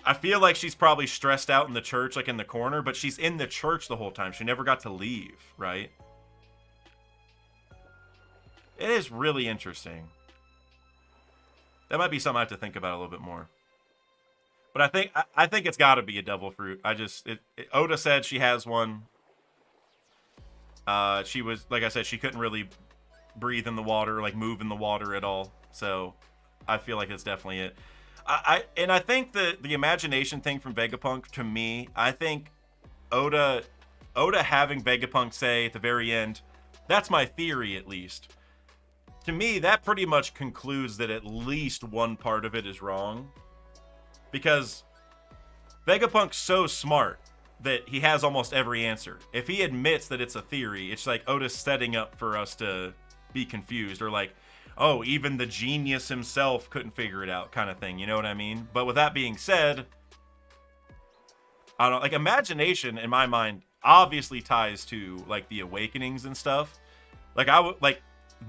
I feel like she's probably stressed out in the church, like in the corner, but she's in the church the whole time. She never got to leave, right? It is really interesting. That might be something I have to think about a little bit more. But I think it's got to be a devil fruit. Oda said she has one. She was, like I said, she couldn't really breathe in the water, like move in the water at all. So I feel like it's definitely it. I think the imagination thing from Vegapunk, to me, I think Oda having Vegapunk say at the very end, that's my theory at least. To me, that pretty much concludes that at least one part of it is wrong. Because Vegapunk's so smart that he has almost every answer. If he admits that it's a theory, it's like Oda's setting up for us to be confused, or like, oh, even the genius himself couldn't figure it out, kind of thing, you know what I mean? But with that being said, I don't know, like, imagination in my mind obviously ties to like the awakenings and stuff. Like,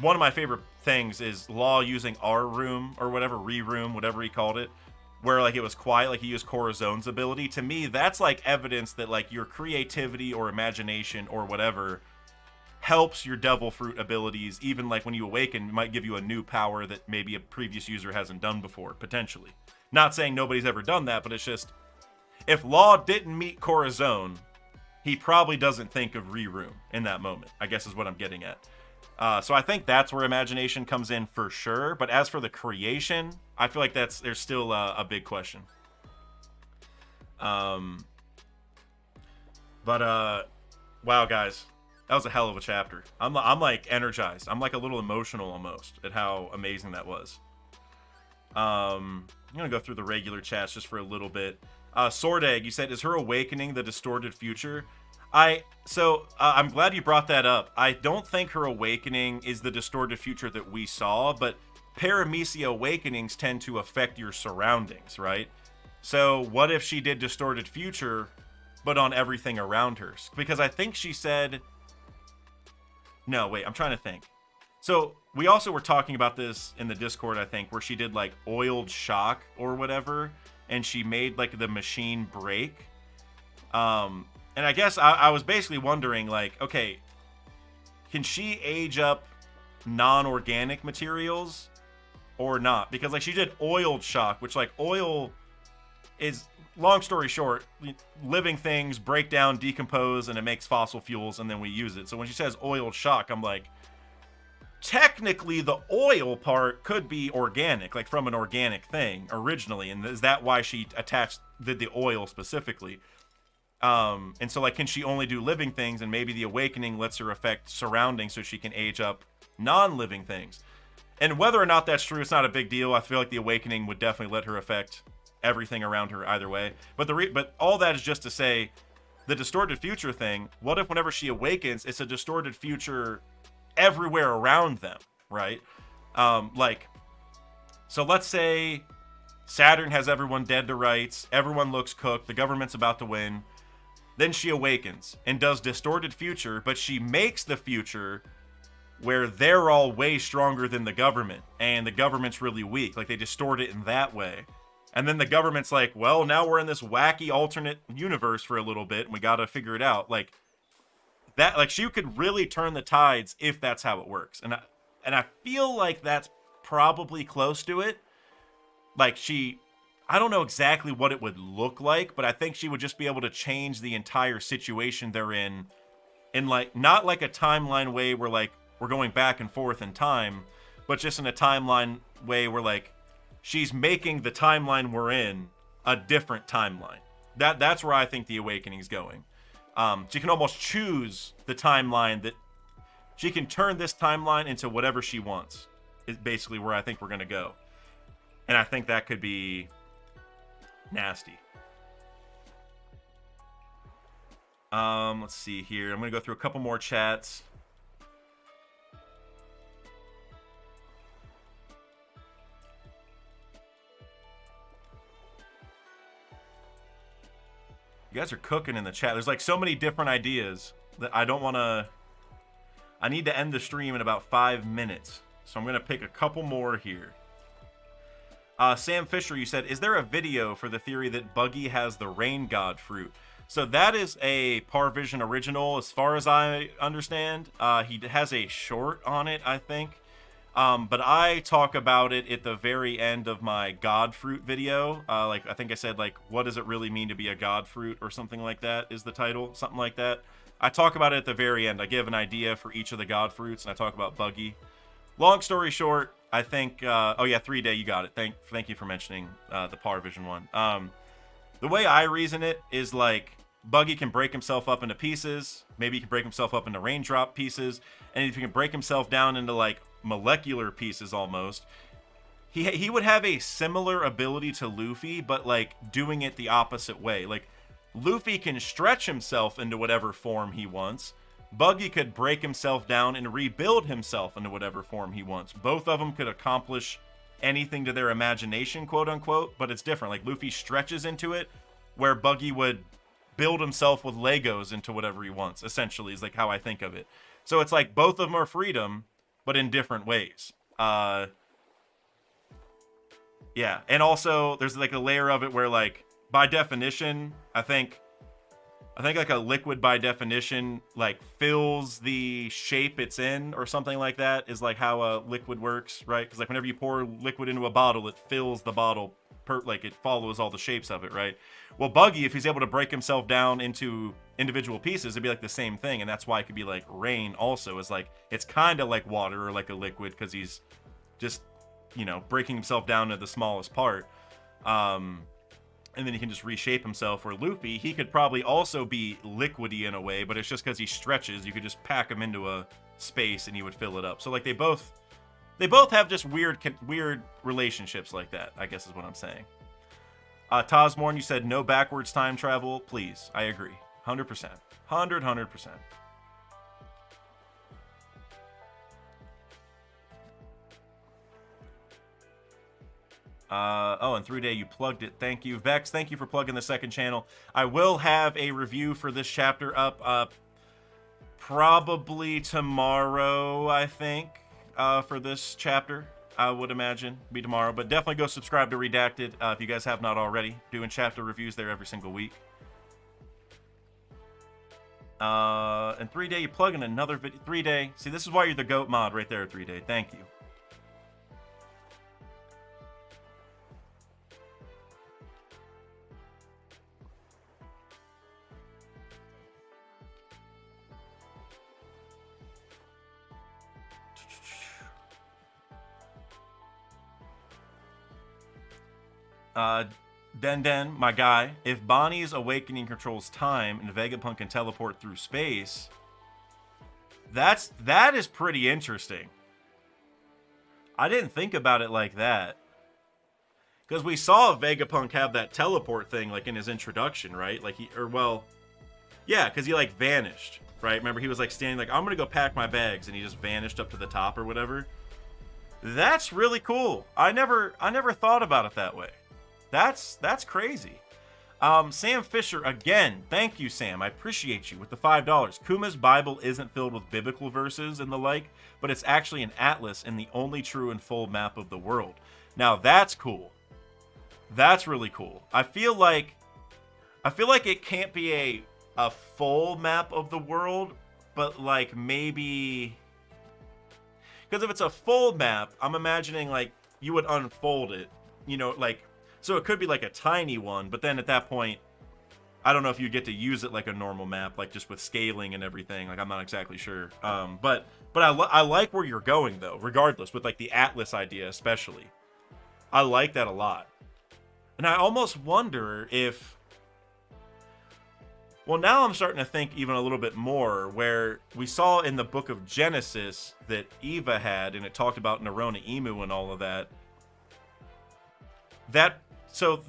one of my favorite things is Law using our room or whatever, re-room, whatever he called it, where like it was quiet, like he used Corazone's ability. To me, that's like evidence that like your creativity or imagination or whatever helps your devil fruit abilities. Even like when you awaken, it might give you a new power that maybe a previous user hasn't done before, potentially. Not saying nobody's ever done that, but it's just, if Law didn't meet Corazone, he probably doesn't think of re-room in that moment, I guess is what I'm getting at. So I think that's where imagination comes in for sure. But as for the creation, I feel like there's still a big question. Wow, guys, that was a hell of a chapter. I'm like energized. I'm like a little emotional almost at how amazing that was. I'm gonna go through the regular chats just for a little bit. Sword Egg, you said, is her awakening the distorted future? I'm glad you brought that up. I don't think her awakening is the distorted future that we saw, but paramecia awakenings tend to affect your surroundings, right? So what if she did distorted future, but on everything around her? Because I think she said No, wait, I'm trying to think. So we also were talking about this in the Discord, I think, where she did like oiled shock or whatever, and she made like the machine break. And I guess I was basically wondering, like, okay, can she age up non-organic materials or not? Because like she did oiled shock, which like oil is, long story short, living things break down, decompose, and it makes fossil fuels, and then we use it. So when she says oiled shock, I'm like, technically the oil part could be organic, like from an organic thing originally, and is that why she did the oil specifically? And so like, can she only do living things, and maybe the awakening lets her affect surroundings so she can age up non-living things? And whether or not that's true, it's not a big deal. I feel like the awakening would definitely let her affect everything around her either way. But but all that is just to say, the distorted future thing, what if whenever she awakens, it's a distorted future everywhere around them, right? Like, so let's say Saturn has everyone dead to rights, everyone looks cooked, the government's about to win. Then she awakens and does distorted future, but she makes the future where they're all way stronger than the government, and the government's really weak. Like, they distort it in that way. And then the government's like, well, now we're in this wacky alternate universe for a little bit, and we gotta figure it out. Like, that, like, she could really turn the tides if that's how it works. And I feel like that's probably close to it. Like, I don't know exactly what it would look like, but I think she would just be able to change the entire situation they're in like, not like a timeline way where like we're going back and forth in time, but just in a timeline way where like she's making the timeline we're in a different timeline. That's where I think the awakening's going. She can almost choose the timeline that she can turn this timeline into whatever she wants. Is basically where I think we're gonna go, and I think that could be nasty. Let's see here. I'm gonna go through a couple more chats. You guys are cooking in the chat. There's like so many different ideas that I don't want to. I need to end the stream in about 5 minutes, so I'm gonna pick a couple more here. Sam Fisher, you said, is there a video for the theory that Buggy has the rain god fruit? So that is a Parvision original, as far as I understand. He has a short on it, I think. But I talk about it at the very end of my god fruit video. Like, I think I said, like, what does it really mean to be a god fruit, or something like that is the title, something like that. I talk about it at the very end. I give an idea for each of the god fruits, and I talk about Buggy. Long story short, I think, oh yeah, 3-Day, you got it. Thank you for mentioning the Parvision one. The way I reason it is like, Buggy can break himself up into pieces. Maybe he can break himself up into raindrop pieces. And if he can break himself down into like molecular pieces almost, he would have a similar ability to Luffy, but like doing it the opposite way. Like, Luffy can stretch himself into whatever form he wants. Buggy could break himself down and rebuild himself into whatever form he wants. Both of them could accomplish anything to their imagination, quote unquote, but it's different. Like, Luffy stretches into it, where Buggy would build himself with Legos into whatever he wants, essentially, is like how I think of it. So it's like both of them are freedom, but in different ways. Yeah, and also there's like a layer of it where, like, by definition, I think like a liquid by definition like fills the shape it's in, or something like that, is like how a liquid works, right? Because like whenever you pour liquid into a bottle, it fills the bottle like it follows all the shapes of it, right? Well, Buggy, if he's able to break himself down into individual pieces, it'd be like the same thing, and that's why it could be like rain also, is like it's kind of like water or like a liquid, because he's just, you know, breaking himself down to the smallest part. And then he can just reshape himself. Or Luffy, he could probably also be liquidy in a way, but it's just because he stretches, you could just pack him into a space and he would fill it up. So like they both have just weird relationships like that, I guess is what I'm saying. Tazmorn, you said no backwards time travel. Please, I agree. 100%. 100%. Oh, and 3-Day, you plugged it. Thank you. Vex, thank you for plugging the second channel. I will have a review for this chapter up Probably tomorrow, I think, for this chapter. I would imagine be tomorrow, but definitely go subscribe to Redacted if you guys have not already. Doing chapter reviews there every single week. And 3-Day, you plug in another video. 3-Day, see, this is why you're the GOAT mod right there, 3-Day. Thank you. Den, my guy, if Bonnie's awakening controls time and Vegapunk can teleport through space, that is pretty interesting. I didn't think about it like that. Because we saw Vegapunk have that teleport thing, like, in his introduction, right? Like, yeah, because he, like, vanished, right? Remember, he was, like, standing, like, I'm gonna go pack my bags, and he just vanished up to the top or whatever. That's really cool. I never thought about it that way. That's crazy. Sam Fisher, again, thank you, Sam. I appreciate you with the $5. Kuma's Bible isn't filled with biblical verses and the like, but it's actually an atlas and the only true and full map of the world. Now, that's cool. That's really cool. I feel like it can't be a full map of the world, but, like, maybe... Because if it's a full map, I'm imagining, like, you would unfold it, you know, like... So it could be like a tiny one, but then at that point, I don't know if you get to use it like a normal map, like just with scaling and everything. Like, I'm not exactly sure. But I like where you're going, though, regardless, with like the Atlas idea especially. I like that a lot. And I almost wonder if... Well, now I'm starting to think even a little bit more, where we saw in the book of Genesis that Eva had, and it talked about Nerona Emu and all of that. So,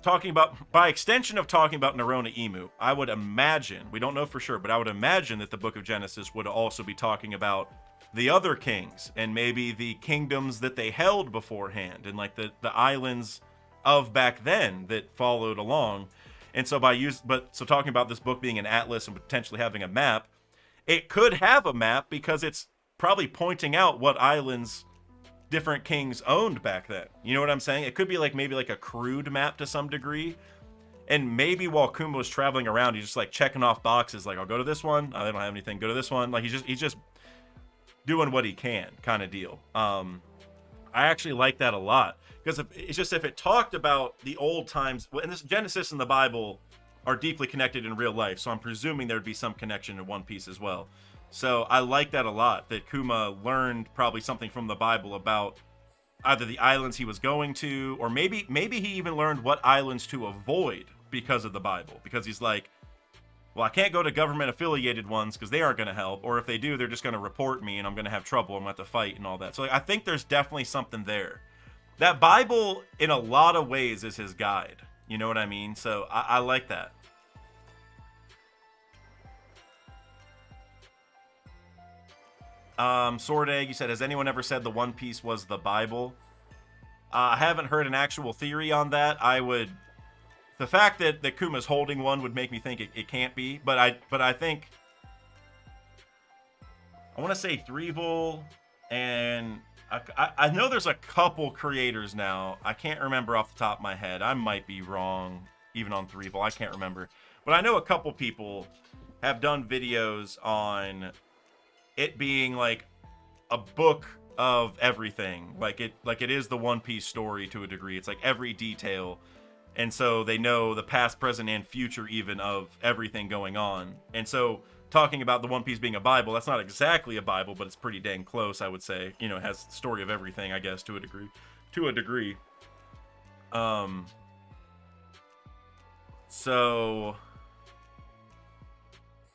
talking about, by extension of talking about Nerona Emu, I would imagine, we don't know for sure, but I would imagine that the book of Genesis would also be talking about the other kings, and maybe the kingdoms that they held beforehand, and like the islands of back then that followed along. And so so talking about this book being an atlas and potentially having a map, it could have a map because it's probably pointing out what islands different kings owned back then. You know what I'm saying? It could be like maybe like a crude map to some degree. And maybe while Kuma was traveling around, he's just like checking off boxes, like, I'll go to this one. I don't have anything. Go to this one. Like, he's just doing what he can, kind of deal. I actually like that a lot, because if it talked about the old times, and this Genesis and the Bible are deeply connected in real life, so I'm presuming there'd be some connection in One Piece as well. So I like that a lot, that Kuma learned probably something from the Bible about either the islands he was going to, or maybe he even learned what islands to avoid because of the Bible. Because he's like, well, I can't go to government-affiliated ones because they aren't going to help, or if they do, they're just going to report me and I'm going to have trouble. I'm going to have to fight and all that. So I think there's definitely something there. That Bible, in a lot of ways, is his guide. You know what I mean? So I like that. Sword Egg, you said, has anyone ever said the One Piece was the Bible? I haven't heard an actual theory on that. The fact that Kuma's holding one would make me think it can't be, but I think, I want to say Threevil, and I know there's a couple creators now. I can't remember off the top of my head. I might be wrong, even on Threevil. I can't remember. But I know a couple people have done videos on it being like a book of everything, like it is the One Piece story to a degree. It's like every detail, and so they know the past, present, and future even of everything going on. And so talking about the One Piece being a Bible, that's not exactly a Bible, but it's pretty dang close, I would say. You know, it has the story of everything, I guess, to a degree. So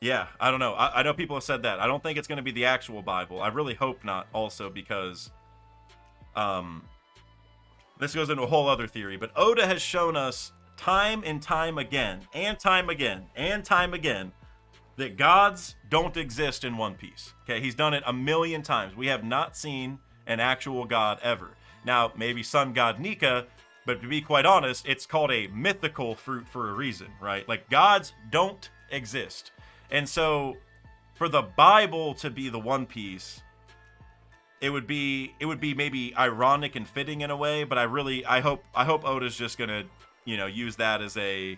yeah, I don't know. I know people have said that. I don't think it's going to be the actual Bible. I really hope not, also, because this goes into a whole other theory. But Oda has shown us time and time again, and time again, and time again, that gods don't exist in One Piece. Okay, he's done it a million times. We have not seen an actual god ever. Now, maybe sun god Nika, but to be quite honest, it's called a mythical fruit for a reason, right? Like, gods don't exist. And so for the Bible to be the One Piece, it would be maybe ironic and fitting in a way, but I hope Oda's just gonna, you know, use that as a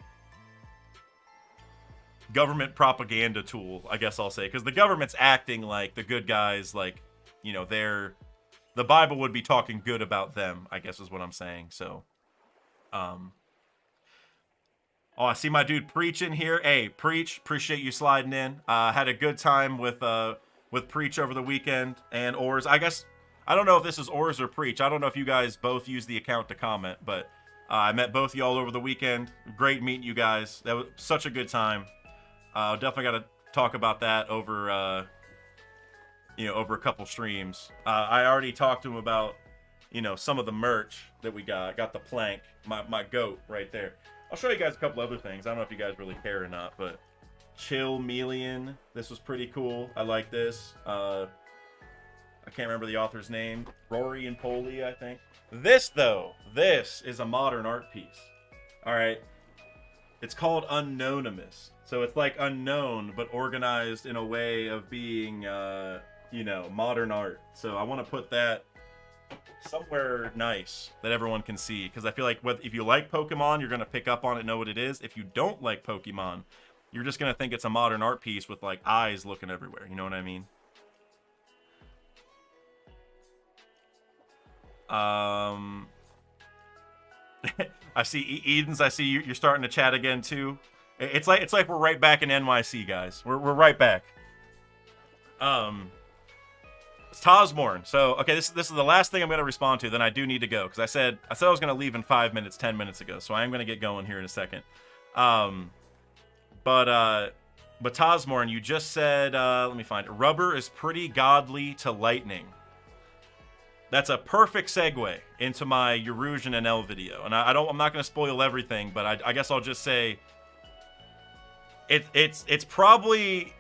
government propaganda tool, I guess I'll say, because the government's acting like the good guys, like, you know, the Bible would be talking good about them, I guess is what I'm saying. So, oh, I see my dude Preach in here. Hey, Preach, appreciate you sliding in. Had a good time with Preach over the weekend, and Ors. I guess I don't know if this is Ors or Preach. I don't know if you guys both use the account to comment, but I met both of y'all over the weekend. Great meeting you guys. That was such a good time. Definitely got to talk about that over, you know, over a couple streams. I already talked to him about, you know, some of the merch that we got. Got the plank, my goat right there. I'll show you guys a couple other things. I don't know if you guys really care or not, but Chill Melian. This was pretty cool. I like this. I can't remember the author's name. Rory and Polly, I think. This, though, this is a modern art piece. All right. It's called Unknownimous. So it's like Unknown, but organized in a way of being, you know, modern art. So I want to put that somewhere nice that everyone can see, because I feel like if you like Pokemon, you're going to pick up on it, know what it is. If you don't like Pokemon, you're just going to think it's a modern art piece with like eyes looking everywhere. You know what I mean? I see Edens. I see you're starting to chat again too. It's like we're right back in NYC, guys. We're right back. It's Tosmorn. So okay, this is the last thing I'm gonna respond to. Then I do need to go because I said I was gonna leave in 5 minutes, 10 minutes ago. So I am gonna get going here in a second. But Tosmorn, you just said let me find it. Rubber is pretty godly to lightning. That's a perfect segue into my Erusian NL video, and I'm not gonna spoil everything, but I guess I'll just say it's probably.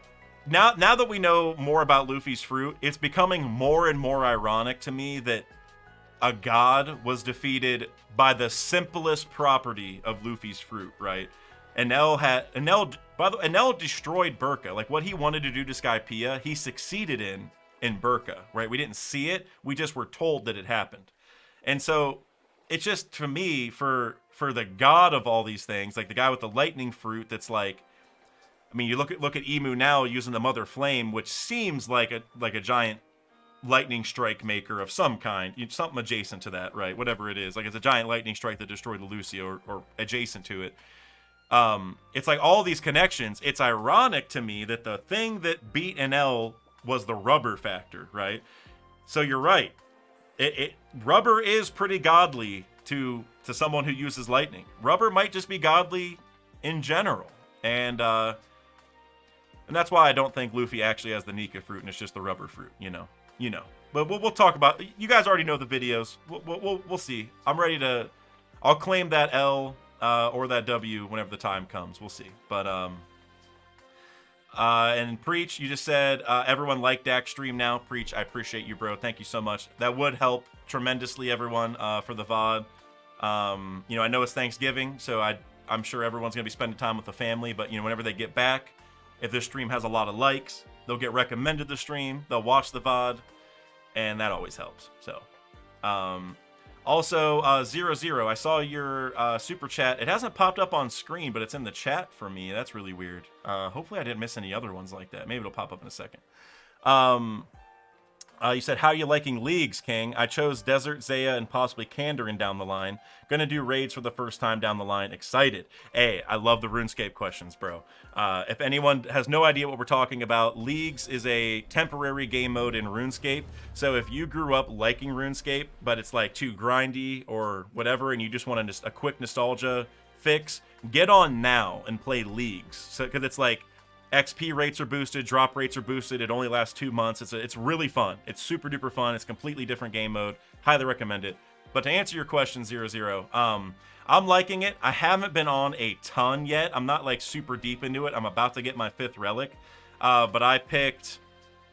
Now that we know more about Luffy's fruit, it's becoming more and more ironic to me that a god was defeated by the simplest property of Luffy's fruit, right? Enel destroyed Burka. Like, what he wanted to do to Skypiea, he succeeded in Burka, right? We didn't see it. We just were told that it happened. And so it's just, to me, for the god of all these things, like the guy with the lightning fruit that's like, I mean, you look at Emu now using the Mother Flame, which seems like a giant lightning strike maker of some kind, something adjacent to that, right? Whatever it is, like it's a giant lightning strike that destroyed the Lucio or adjacent to it. It's like all these connections. It's ironic to me that the thing that beat NL was the rubber factor, right? So you're right. Rubber is pretty godly to someone who uses lightning. Rubber might just be godly in general, and that's why I don't think Luffy actually has the Nika fruit, and it's just the rubber fruit, you know. But we'll talk about. You guys already know the videos. We'll see. I'm ready to. I'll claim that L or that W whenever the time comes. We'll see. But and Preach, you just said everyone liked Dak stream now. Preach, I appreciate you, bro. Thank you so much. That would help tremendously, everyone, for the VOD. You know, I know it's Thanksgiving, so I'm sure everyone's gonna be spending time with the family. But you know, whenever they get back. If this stream has a lot of likes, they'll get recommended the stream, they'll watch the VOD, and that always helps. So, also, 00, I saw your super chat. It hasn't popped up on screen, but it's in the chat for me. That's really weird. Hopefully I didn't miss any other ones like that. Maybe it'll pop up in a second. You said, how are you liking leagues, King? I chose Desert, Zaya, and possibly Kandarin down the line. Gonna do raids for the first time down the line. Excited. Hey, I love the RuneScape questions, bro. If anyone has no idea what we're talking about, Leagues is a temporary game mode in RuneScape. So if you grew up liking RuneScape, but it's like too grindy or whatever, and you just want a quick nostalgia fix, get on now and play Leagues. So, because it's like, XP rates are boosted, drop rates are boosted. It only lasts 2 months. It's really fun. It's super duper fun. It's completely different game mode. Highly recommend it. But to answer your question, 00, I'm liking it. I haven't been on a ton yet. I'm not like super deep into it. I'm about to get my 5th relic. But I picked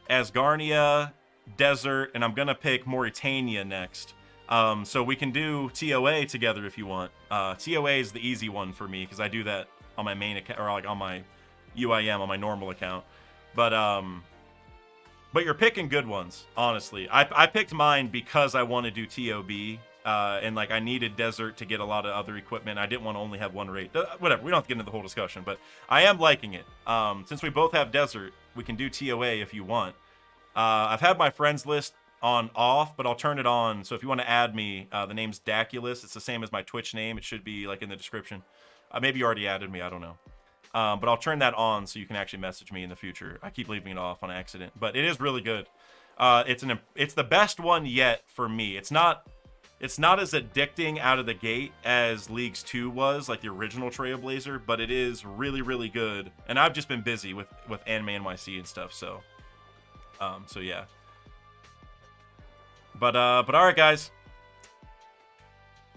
Asgarnia, Desert, and I'm gonna pick Mauritania next. So we can do TOA together if you want. TOA is the easy one for me because I do that on my main account, or like on my UIM on my normal account. But you're picking good ones, honestly. I picked mine because I want to do TOB, and like I needed Desert to get a lot of other equipment. I didn't want to only have one rate. Whatever, we don't have to get into the whole discussion, but I am liking it. Since we both have Desert, we can do TOA if you want. I've had my friends list on off, but I'll turn it on. So if you want to add me, the name's Daculus. It's the same as my Twitch name. It should be like in the description. Maybe you already added me. I don't know. But I'll turn that on so you can actually message me in the future. I keep leaving it off on accident, but it is really good. It's the best one yet for me. It's not as addicting out of the gate as Leagues 2 was, like the original Trailblazer, but it is really, really good. And I've just been busy with Anime NYC and stuff, so yeah. But all right, guys.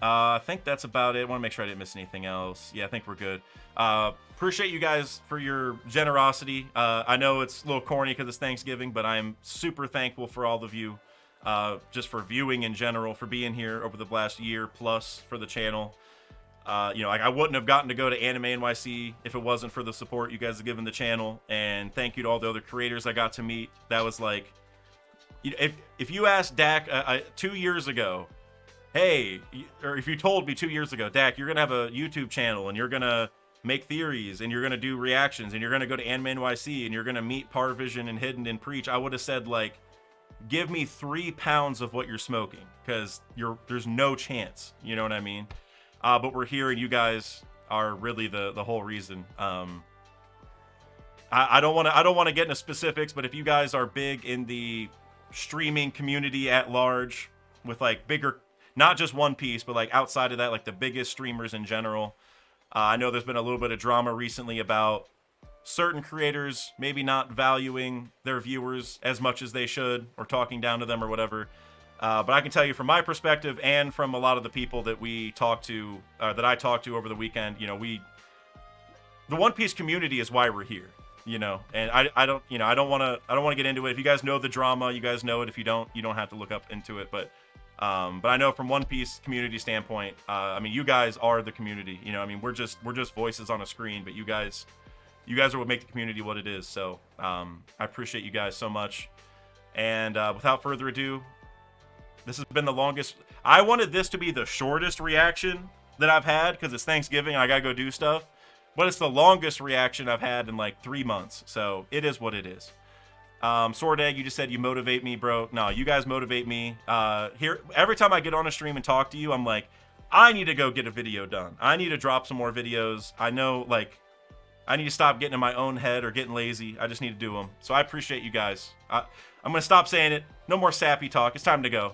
I think that's about it. I want to make sure I didn't miss anything else. Yeah, I think we're good. Appreciate you guys for your generosity. I know it's a little corny because it's Thanksgiving, but I'm super thankful for all of you, just for viewing in general, for being here over the last year plus for the channel. Like I wouldn't have gotten to go to Anime NYC if it wasn't for the support you guys have given the channel. And thank you to all the other creators I got to meet. That was like, if you asked Dak 2 years ago, hey, or if you told me 2 years ago, Dak, you're gonna have a YouTube channel and you're gonna make theories and you're gonna do reactions and you're gonna go to Anime NYC and you're gonna meet Parvision and Hidden and Preach, I would have said, like, give me 3 pounds of what you're smoking, because there's no chance, you know what I mean? But we're here and you guys are really the whole reason. I don't want to get into specifics, but if you guys are big in the streaming community at large, with like bigger, not just One Piece, but like outside of that, like the biggest streamers in general. I know there's been a little bit of drama recently about certain creators maybe not valuing their viewers as much as they should, or talking down to them or whatever. But I can tell you from my perspective and from a lot of the people that we talked to, that I talked to over the weekend, you know, the One Piece community is why we're here, you know. And I don't want to get into it. If you guys know the drama, you guys know it. If you don't have to look up into it. But I know from One Piece community standpoint, I mean, you guys are the community. You know, I mean, we're just voices on a screen, but you guys are what make the community what it is. So I appreciate you guys so much. And without further ado, this has been the longest. I wanted this to be the shortest reaction that I've had because it's Thanksgiving and I gotta go do stuff. But it's the longest reaction I've had in like 3 months. So it is what it is. Sword Egg, you just said you motivate me, bro. No, you guys motivate me. Here, every time I get on a stream and talk to you, I'm like, I need to go get a video done. I need to drop some more videos. I know, like, I need to stop getting in my own head or getting lazy. I just need to do them. So I appreciate you guys. I'm going to stop saying it. No more sappy talk. It's time to go.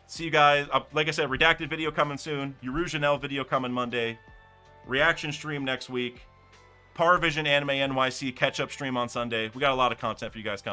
See you guys. Like I said, redacted video coming soon. Urujanel video coming Monday. Reaction stream next week. Parvision Anime NYC catch-up stream on Sunday. We got a lot of content for you guys coming.